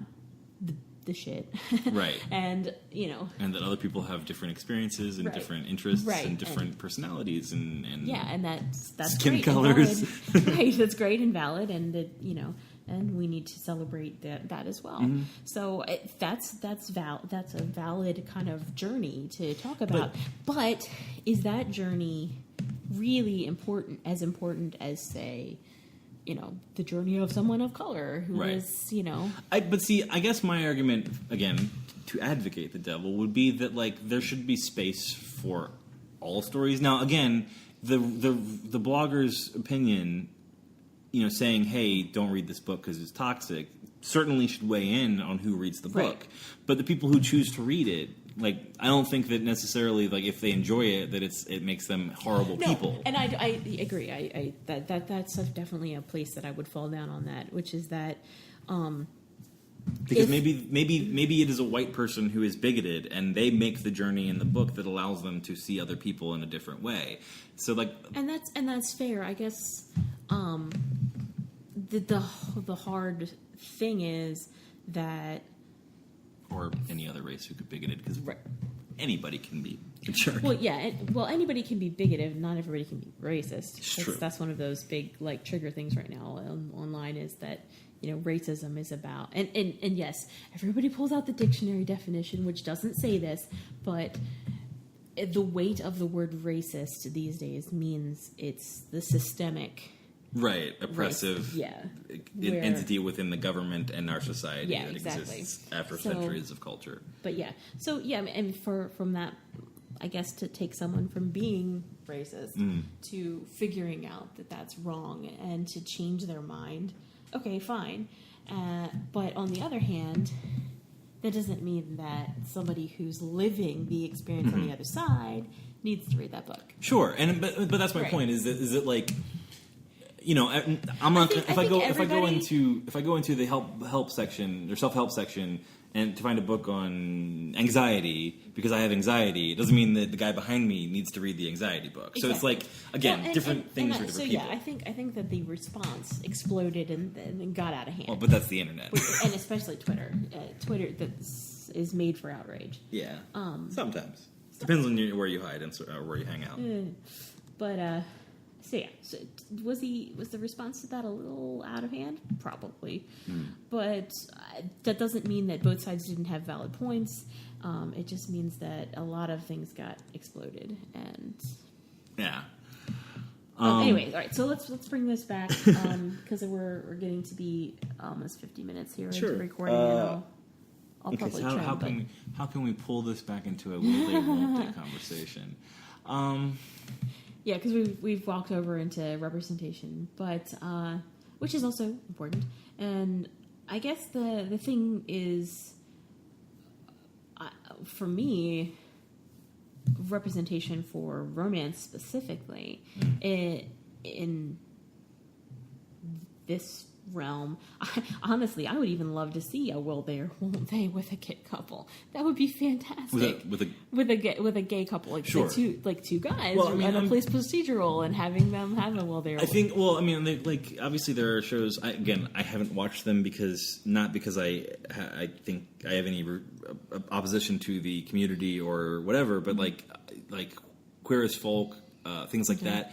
the shit. Right. And and that other people have different experiences and different interests and different personalities and yeah, and that's skin great colors. Right, that's great and valid, and that and we need to celebrate that as well. So that's a valid kind of journey to talk about. But is that journey really important as, say, the journey of someone of color who is, But see, I guess my argument, again, to advocate the devil, would be that, like, there should be space for all stories. Now, again, the blogger's opinion, saying, hey, don't read this book because it's toxic, certainly should weigh in on who reads the book. But the people who choose to read it, like, I don't think that necessarily, like, if they enjoy it, that it makes them horrible people. And I agree. That's definitely a place that I would fall down on that, which is that because maybe it is a white person who is bigoted, and they make the journey in the book that allows them to see other people in a different way. So, like, and that's fair, I guess. The hard thing is that. Or any other race who could be bigoted, because anybody can be a jerk. Well, yeah, anybody can be bigoted. Not everybody can be racist. It's true. That's one of those big, like, trigger things right now online, is that racism is about, and yes, everybody pulls out the dictionary definition, which doesn't say this, but the weight of the word racist these days means it's the systemic. Right, oppressive entity within the government and our society that exists after centuries of culture. But and from that, I guess, to take someone from being racist to figuring out that that's wrong and to change their mind, okay, fine. But on the other hand, that doesn't mean that somebody who's living the experience on the other side needs to read that book. Sure, but that's my point. Is that like, I'm not. If I go into the help section or self-help section and to find a book on anxiety because I have anxiety, it doesn't mean that the guy behind me needs to read the anxiety book. So it's like, again, different things for different people. Yeah, I think that the response exploded and got out of hand. Well, but that's the internet, and especially Twitter. Twitter is made for outrage. Yeah, sometimes depends on where you hide and where you hang out. But. So was the response to that a little out of hand? Probably. But that doesn't mean that both sides didn't have valid points. It just means that a lot of things got exploded. And anyway, all right. So let's bring this back because we're getting to be almost 50 minutes here into recording. And I'll probably trim. How can we pull this back into a will they won't they conversation? Yeah, because we've walked over into representation, but which is also important. And I guess the thing is, for me, representation for romance specifically, in this realm. Honestly, I would even love to see a will they or won't they with a gay couple. That would be fantastic. With a gay couple, like sure. two guys, well, I mean, and a police procedural, and having them have a will they or I think. Well, I mean, obviously there are shows. I haven't watched them because I think I have any opposition to the community or whatever, but like Queer as Folk, things like that.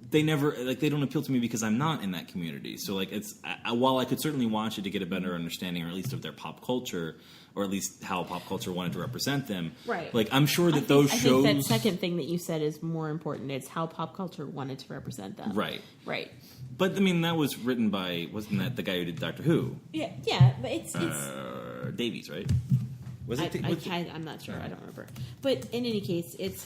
They never they don't appeal to me because I'm not in that community. So while I could certainly watch it to get a better understanding, or at least of their pop culture, or at least how pop culture wanted to represent them. Right. Like I'm sure that those shows. I think that second thing that you said is more important. It's how pop culture wanted to represent them. Right. Right. But I mean, that was written by wasn't that the guy who did Doctor Who? Yeah. But it's Davies, right? Was it? I'm not sure. I don't remember. But in any case, it's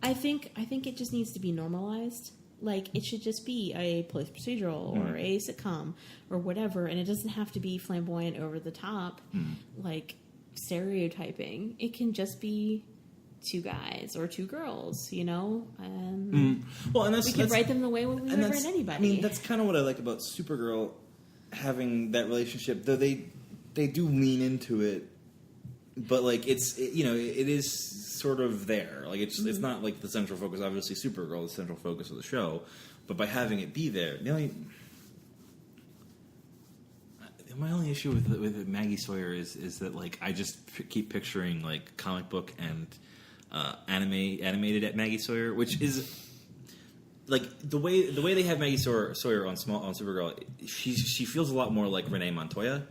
I think it just needs to be normalized. Like, it should just be a police procedural or a sitcom or whatever, and it doesn't have to be flamboyant, over the top, like stereotyping. It can just be two guys or two girls, you know. Well, and we could write them the way we would write anybody. I mean, that's kind of what I like about Supergirl having that relationship, though they do lean into it. But it is sort of there. Like it's not like the central focus. Obviously, Supergirl is the central focus of the show, but by having it be there, my only issue with Maggie Sawyer is that I just keep picturing comic book and animated at Maggie Sawyer, which is the way they have Maggie Sawyer on Supergirl. She feels a lot more like Renee Montoya,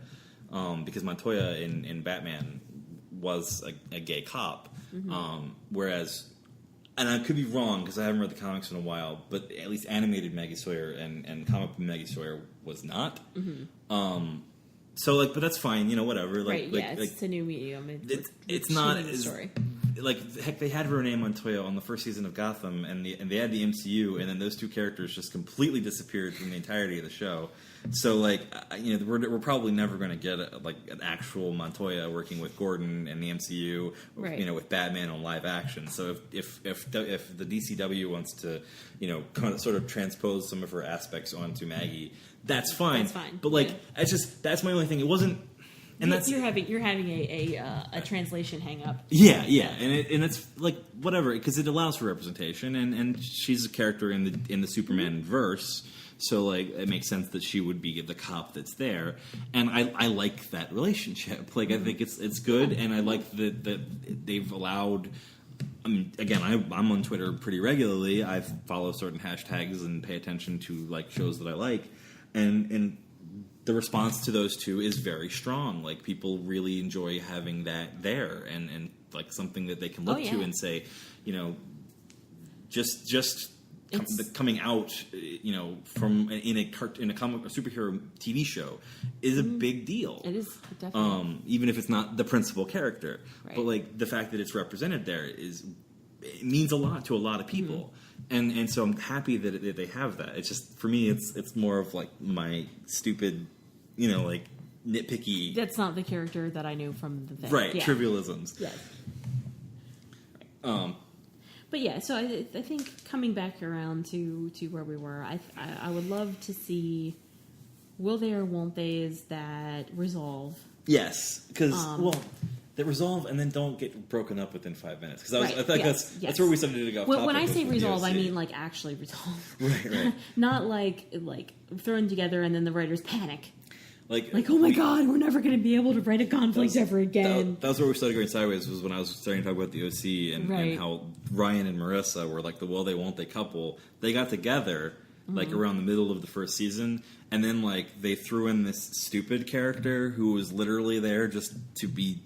because Montoya in Batman was a gay cop, whereas, and I could be wrong because I haven't read the comics in a while, but at least animated Maggie Sawyer and comic book Maggie Sawyer was not. But that's fine, whatever. It's a new medium. It's not as story. Heck, they had Renee Montoya on the first season of Gotham, and they had the MCU, and then those two characters just completely disappeared from the entirety of the show. So, we're probably never going to get an actual Montoya working with Gordon and the MCU, with Batman on live action. So if the DCW wants to, kind of sort of transpose some of her aspects onto Maggie, that's fine. That's fine. But that's my only thing. It wasn't. And that's you're having a translation hang up. Yeah, and it's whatever, because it allows for representation, and she's a character in the Superman verse, so it makes sense that she would be the cop that's there, and I like that relationship. I think it's good, and I like that they've allowed. I mean, again, I'm on Twitter pretty regularly. I follow certain hashtags and pay attention to shows that I like, and the response to those two is very strong. People really enjoy having that there, and something that they can look to and say, coming out, from in a comic or superhero TV show is a big deal. It is definitely, even if it's not the principal character, right. But the fact that it's represented there it means a lot to a lot of people. And so I'm happy that they have that. It's just, for me, it's more of my stupid, nitpicky. That's not the character that I knew from the thing. Right, trivialisms. Yes. Right. But yeah, so I think coming back around to where we were, I would love to see will they or won't they's that resolve. Yes, because that resolve and then don't get broken up within 5 minutes. Because I think that's where we started to go. When I say resolve, I mean actually resolve. Right. Not like thrown together and then the writers panic. Oh my God, we're never going to be able to write a conflict ever again. That was where we started going sideways, was when I was starting to talk about the OC and how Ryan and Marissa were the will they won't they couple. They got together around the middle of the first season, and then they threw in this stupid character who was literally there just to be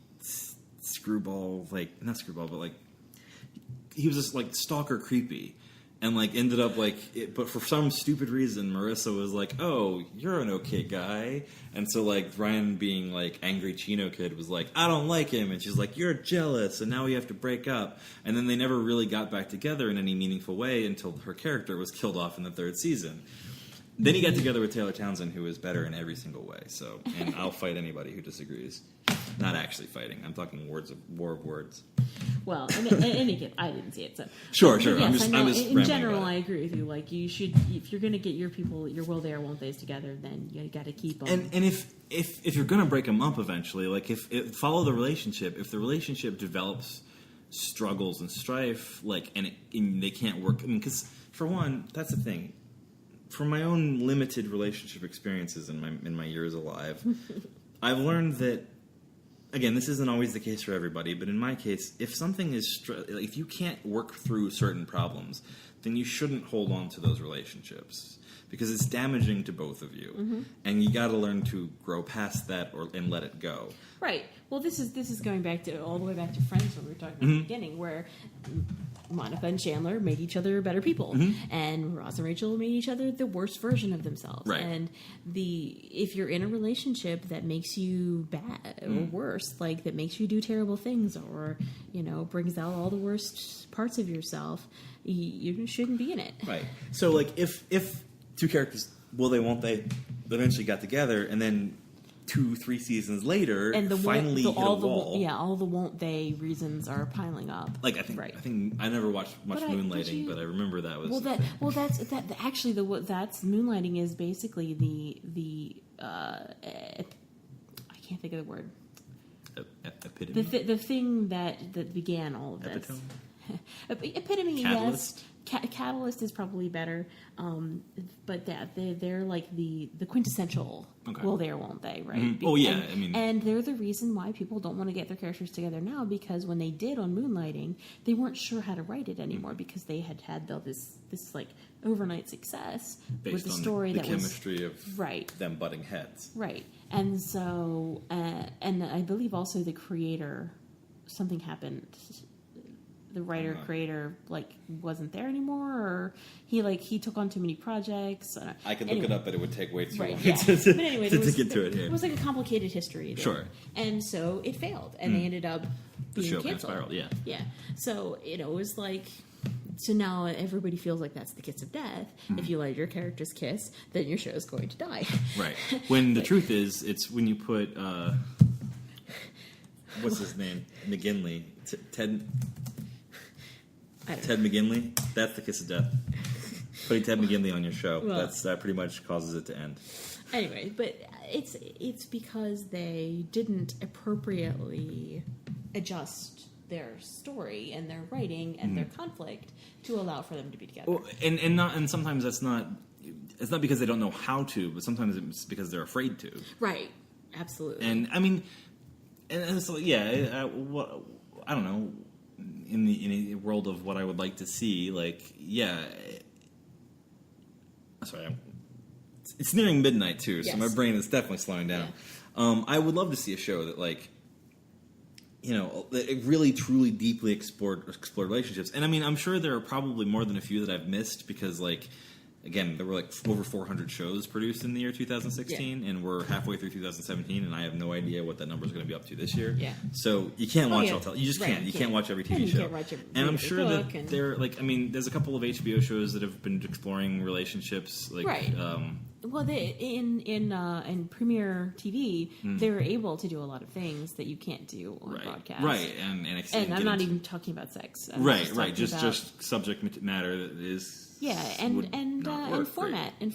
screwball, not screwball, but he was just stalker creepy. And ended up but for some stupid reason, Marissa was "Oh, you're an okay guy," and so Ryan, being angry Chino kid, was "I don't like him," and she's "You're jealous," and now we have to break up. And then they never really got back together in any meaningful way until her character was killed off in the third season. Then he got together with Taylor Townsend, who is better in every single way. So, and I'll fight anybody who disagrees. Not actually fighting. I'm talking war of words. Well, and again, I didn't see it, so Sure. Yes, I'm just in general, about I it. agree with you. Like, you should, if you're going to get your people, your will they or won't they's together, then you got to keep them. And if you're going to break them up eventually, like follow the relationship. If the relationship develops struggles and strife, like and they can't work. I mean, because for one, that's the thing. From my own limited relationship experiences in my years alive, I've learned that. Again, this isn't always the case for everybody, but in my case, if something is if you can't work through certain problems, then you shouldn't hold on to those relationships because it's damaging to both of you, and you got to learn to grow past that and let it go. Right. Well, this is going back to all the way back to Friends, what we were talking about at the beginning, where Monica and Chandler made each other better people, and Ross and Rachel made each other the worst version of themselves. Right. And if you're in a relationship that makes you bad or worse, like that makes you do terrible things, or brings out all the worst parts of yourself, you shouldn't be in it. Right. So, like, if two characters, will they, won't they, eventually got together, and then 2-3 seasons later, And finally hit a wall. all the won't they reasons are piling up. Like I think I never watched much Moonlighting, but I remember that was actually that's Moonlighting is basically the I can't think of the word. Epitome. The thing that began all of this. Epitome. Catalyst? Yes. Catalyst is probably better, but they're like the quintessential will they or won't they, right? Mm-hmm. Oh yeah, I mean, and they're the reason why people don't want to get their characters together now, because when they did on Moonlighting, they weren't sure how to write it anymore because they had this like overnight success based with the on story the that chemistry was of them butting heads, right? And so, and I believe also the creator, something happened. The writer-creator wasn't there anymore, or he took on too many projects. I could look it up, but it would take way too long yeah. to But anyway, get to it here. It was like a complicated history there. Sure. And so it failed, and they ended up being The show canceled. spiraled, yeah. Yeah. So it was like. So now everybody feels like that's the kiss of death. If you let your characters kiss, then your show is going to die. Right. When the truth is, it's when you put what's his name, McGinley, Ted McGinley. That's the kiss of death. Putting Ted McGinley on your show, that pretty much causes it to end. Anyway, but it's because they didn't appropriately adjust their story and their writing and their conflict to allow for them to be together. Well, and sometimes that's not. It's not because they don't know how to, but sometimes it's because they're afraid to. Right. Absolutely. And I mean, and so I don't know. In the world of what I would like to see, sorry, it's nearing midnight too, so my brain is definitely slowing down. Yeah. I would love to see a show that that it really truly deeply explored relationships. And I mean, I'm sure there are probably more than a few that I've missed because again, there were over 400 shows produced in the year 2016, and we're halfway through 2017, and I have no idea what that number is going to be up to this year. Yeah. So you can't watch all you just can't. You can't watch every TV show. And I'm sure that there's a couple of HBO shows that have been exploring relationships. Right. Well, in Premiere TV, they're able to do a lot of things that you can't do on broadcast. Right. And I'm not even talking about sex. Right. Just subject matter that is. Yeah, and format, and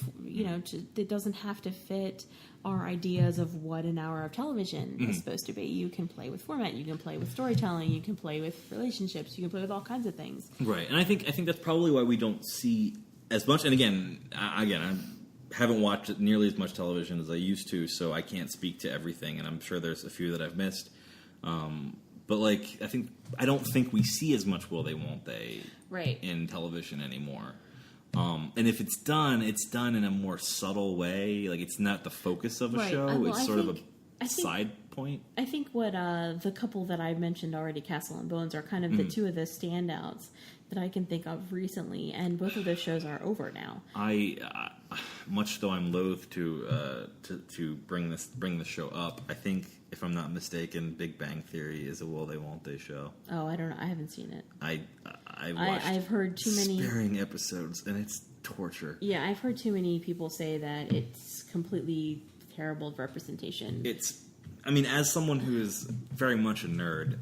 it doesn't have to fit our ideas of what an hour of television is supposed to be. You can play with format, you can play with storytelling, you can play with relationships, you can play with all kinds of things. Right, and I think that's probably why we don't see as much. And again, I haven't watched nearly as much television as I used to, so I can't speak to everything, and I'm sure there's a few that I've missed. But I don't think we see as much will they, won't they in television anymore. And if it's done in a more subtle way. Like it's not the focus of a show. It's sort of a side point. I think what the couple that I mentioned already, Castle and Bones, are kind of the two of the standouts that I can think of recently, and both of those shows are over now. Much though I'm loath to bring the show up, I think if I'm not mistaken, Big Bang Theory is a will they won't they show. Oh, I don't know. I haven't seen it. I've heard too many sparing episodes, and it's torture. Yeah, I've heard too many people say that it's completely terrible representation. As someone who is very much a nerd,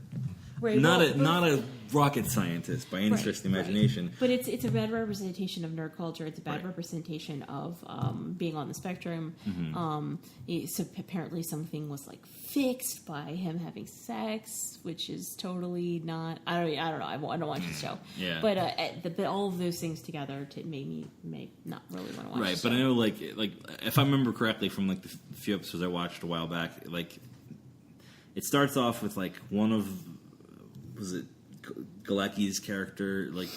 Right, not a rocket scientist by any stretch of the imagination. Right. But it's a bad representation of nerd culture. It's a bad representation of being on the spectrum. So apparently something was like fixed by him having sex, which is totally not. I don't know. I don't watch the show. Yeah. But all of those things together made me not really want to watch. Right. The show. But I know like if I remember correctly from like the few episodes I watched a while back, like it starts off with like one of Galecki's character like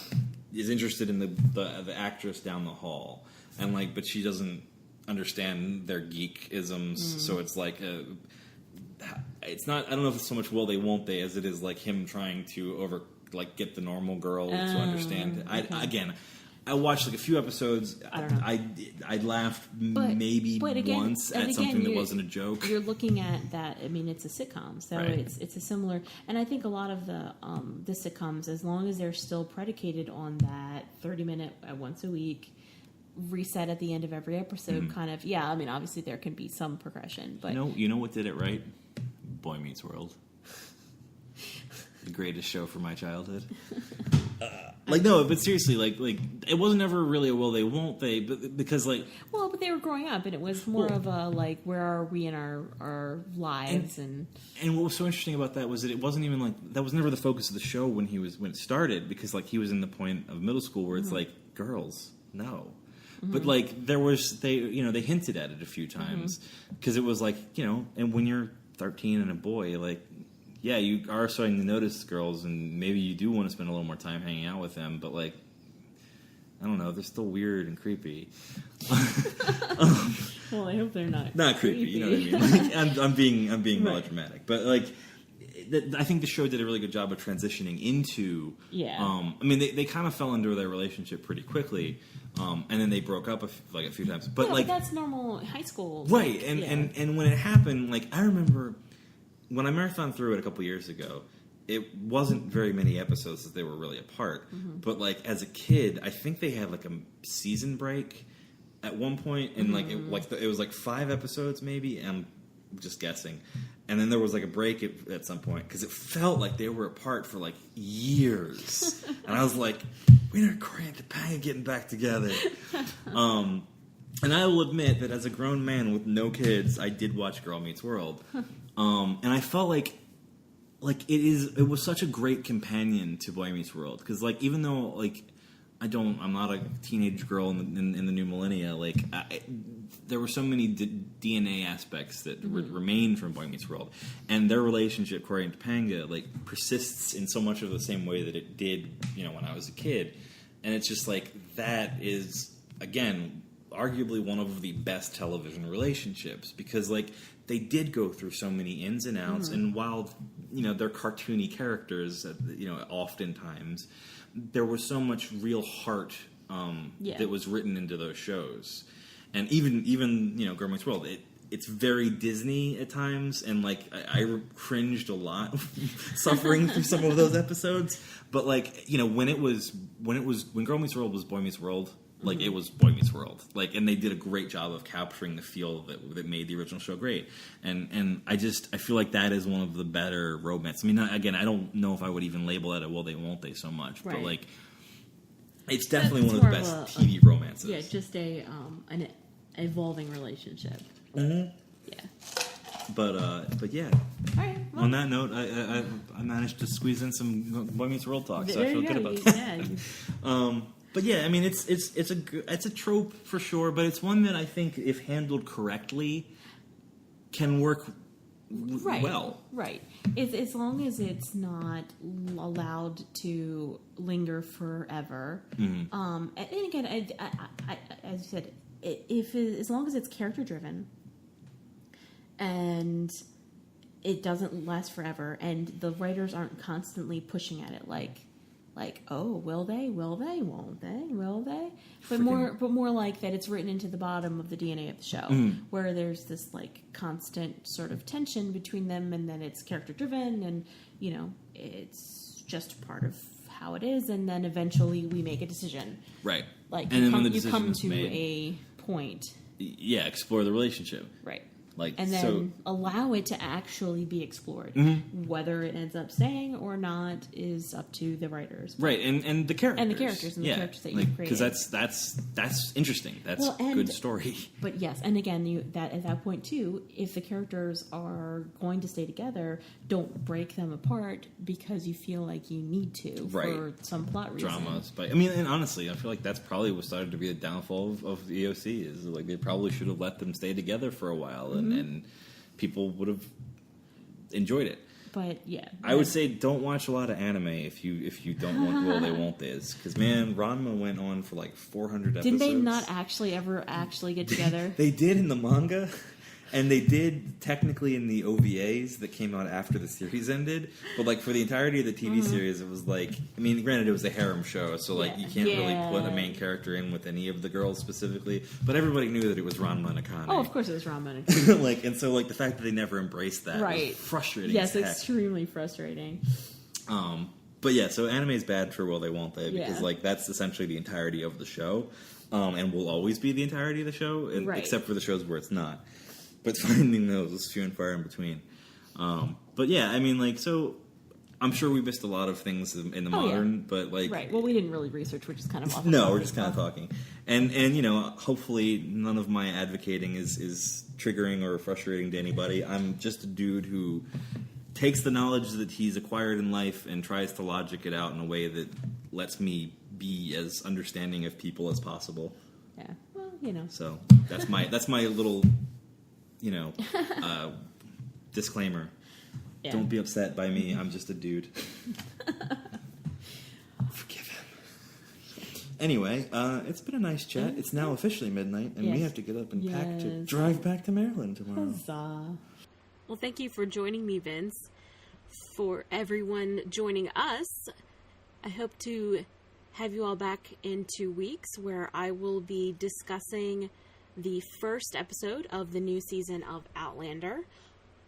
is interested in the actress down the hall, and like but she doesn't understand their geek-isms, so it's like it's not, I don't know if it's so much will they won't they as it is like him trying to get the normal girl to understand. Okay. I watched like a few episodes. I don't know. I laughed but again, once at something that wasn't a joke. You're looking at that. I mean, it's a sitcom, so it's a similar. And I think a lot of the sitcoms, as long as they're still predicated on that 30-minute once a week reset at the end of every episode, kind of. Yeah, I mean, obviously there can be some progression, but you know what did it right? Boy Meets World. The greatest show for my childhood. No, but seriously, like it wasn't ever really a will they won't they, but because but they were growing up, and it was more of a like where are we in our lives, and what was so interesting about that was that it wasn't even like that was never the focus of the show when it started, because like he was in the point of middle school where it's like girls, no. But like they hinted at it a few times, because it was like, and when you're 13 and a boy, like, yeah, you are starting to notice girls, and maybe you do want to spend a little more time hanging out with them, but like, I don't know, they're still weird and creepy. Well, I hope they're not creepy. You know what I mean? Like, I'm being melodramatic, but like, I think the show did a really good job of transitioning into. Yeah. I mean, they kind of fell into their relationship pretty quickly, and then they broke up a few times. But but that's normal high school, right? And when it happened, like I remember when I marathoned through it a couple years ago, it wasn't very many episodes that they were really apart. But like as a kid, I think they had like a season break at one point, and it was like 5 episodes maybe. And I'm just guessing. And then there was like a break at some point because it felt like they were apart for like years. And I was like, when are Corey and Topanga getting back together? And I will admit that as a grown man with no kids, I did watch Girl Meets World. And I felt like it was such a great companion to Boy Meets World, because like even though like I'm not a teenage girl in the new millennia, like there were so many DNA aspects that remain from Boy Meets World, and their relationship, Corey and Topanga, like persists in so much of the same way that it did, when I was a kid. And it's just like that is again arguably one of the best television relationships, because like they did go through so many ins and outs, and while they're cartoony characters, oftentimes there was so much real heart that was written into those shows. And even Girl Meets World, it's very Disney at times, and like I cringed a lot suffering through some of those episodes. But like when Girl Meets World was Boy Meets World, like it was Boy Meets World, like, and they did a great job of capturing the feel that made the original show great. And I feel like that is one of the better romance. I mean, again, I don't know if I would even label it a will they won't they so much, but like it's definitely one of the best TV romances. Yeah, just an evolving relationship. Yeah. But yeah. All right. Well, on that note, I managed to squeeze in some Boy Meets World talk, so I feel good about that. But yeah, I mean, it's a trope for sure, but it's one that I think, if handled correctly, can work well. Right. As long as it's not allowed to linger forever. And again, I as you said, as long as it's character driven and it doesn't last forever, and the writers aren't constantly pushing at it like, oh, will they, won't they? But more like that it's written into the bottom of the DNA of the show, where there's this like constant sort of tension between them, and then it's character driven, and it's just part of how it is, and then eventually we make a decision. Right. Like and you come to made, a point. Yeah, explore the relationship. Right. Like, and then allow it to actually be explored. Mm-hmm. Whether it ends up staying or not is up to the writers. Right, and the characters. And the characters that you've created. Because that's interesting. That's good story. But yes, and again, at that point too, if the characters are going to stay together, don't break them apart because you feel like you need to for some plot reason. Dramas. But I mean, and honestly, I feel like that's probably what started to be the downfall of the EOC, is like they probably should have let them stay together for a while, and people would have enjoyed it. But yeah, I would say don't watch a lot of anime if you don't want Will They Won't They's, because man, Ranma went on for like 400 episodes. Didn't they not ever get together? They did in the manga. And they did technically in the OVAs that came out after the series ended, but like for the entirety of the TV series, it was like, I mean, granted it was a harem show, so like you can't really put a main character in with any of the girls specifically, but everybody knew that it was Ranma and Akane. Oh, of course it was Ranma and Akane. And so like the fact that they never embraced that was frustrating. Yes, extremely frustrating. But yeah, so anime is bad for Will They Won't They, because like that's essentially the entirety of the show, and will always be the entirety of the show, except for the shows where it's not. But finding those is few and far in between. But yeah, I mean, like, so I'm sure we missed a lot of things in the modern, but like... Right, well, we didn't really research, which is kind of awful. No, we're just kind of talking. And you know, hopefully none of my advocating is triggering or frustrating to anybody. I'm just a dude who takes the knowledge that he's acquired in life and tries to logic it out in a way that lets me be as understanding of people as possible. Yeah, well, you know. So that's my little... You know, disclaimer. Yeah. Don't be upset by me. I'm just a dude. Forgive him. Anyway, it's been a nice chat. It's now officially midnight, and we have to get up and pack to drive back to Maryland tomorrow. Huzzah. Well, thank you for joining me, Vince. For everyone joining us, I hope to have you all back in 2 weeks, where I will be discussing the first episode of the new season of Outlander.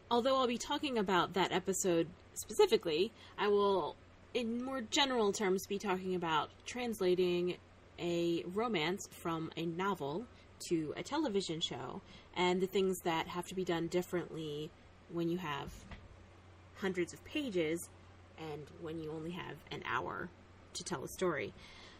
Although I'll be talking about that episode specifically, I will, in more general terms, be talking about translating a romance from a novel to a television show, and the things that have to be done differently when you have hundreds of pages and when you only have an hour to tell a story.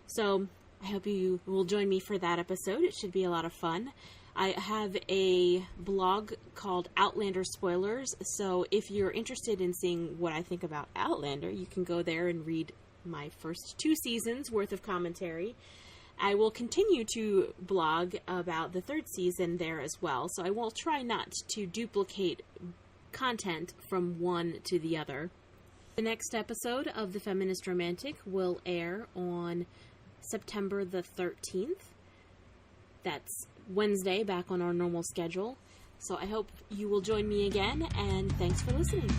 So I hope you will join me for that episode. It should be a lot of fun. I have a blog called Outlander Spoilers, so if you're interested in seeing what I think about Outlander, you can go there and read my first 2 seasons worth of commentary. I will continue to blog about the 3rd season there as well, so I will try not to duplicate content from one to the other. The next episode of The Feminist Romantic will air on September the 13th. That's Wednesday, back on our normal schedule. So I hope you will join me again, and thanks for listening.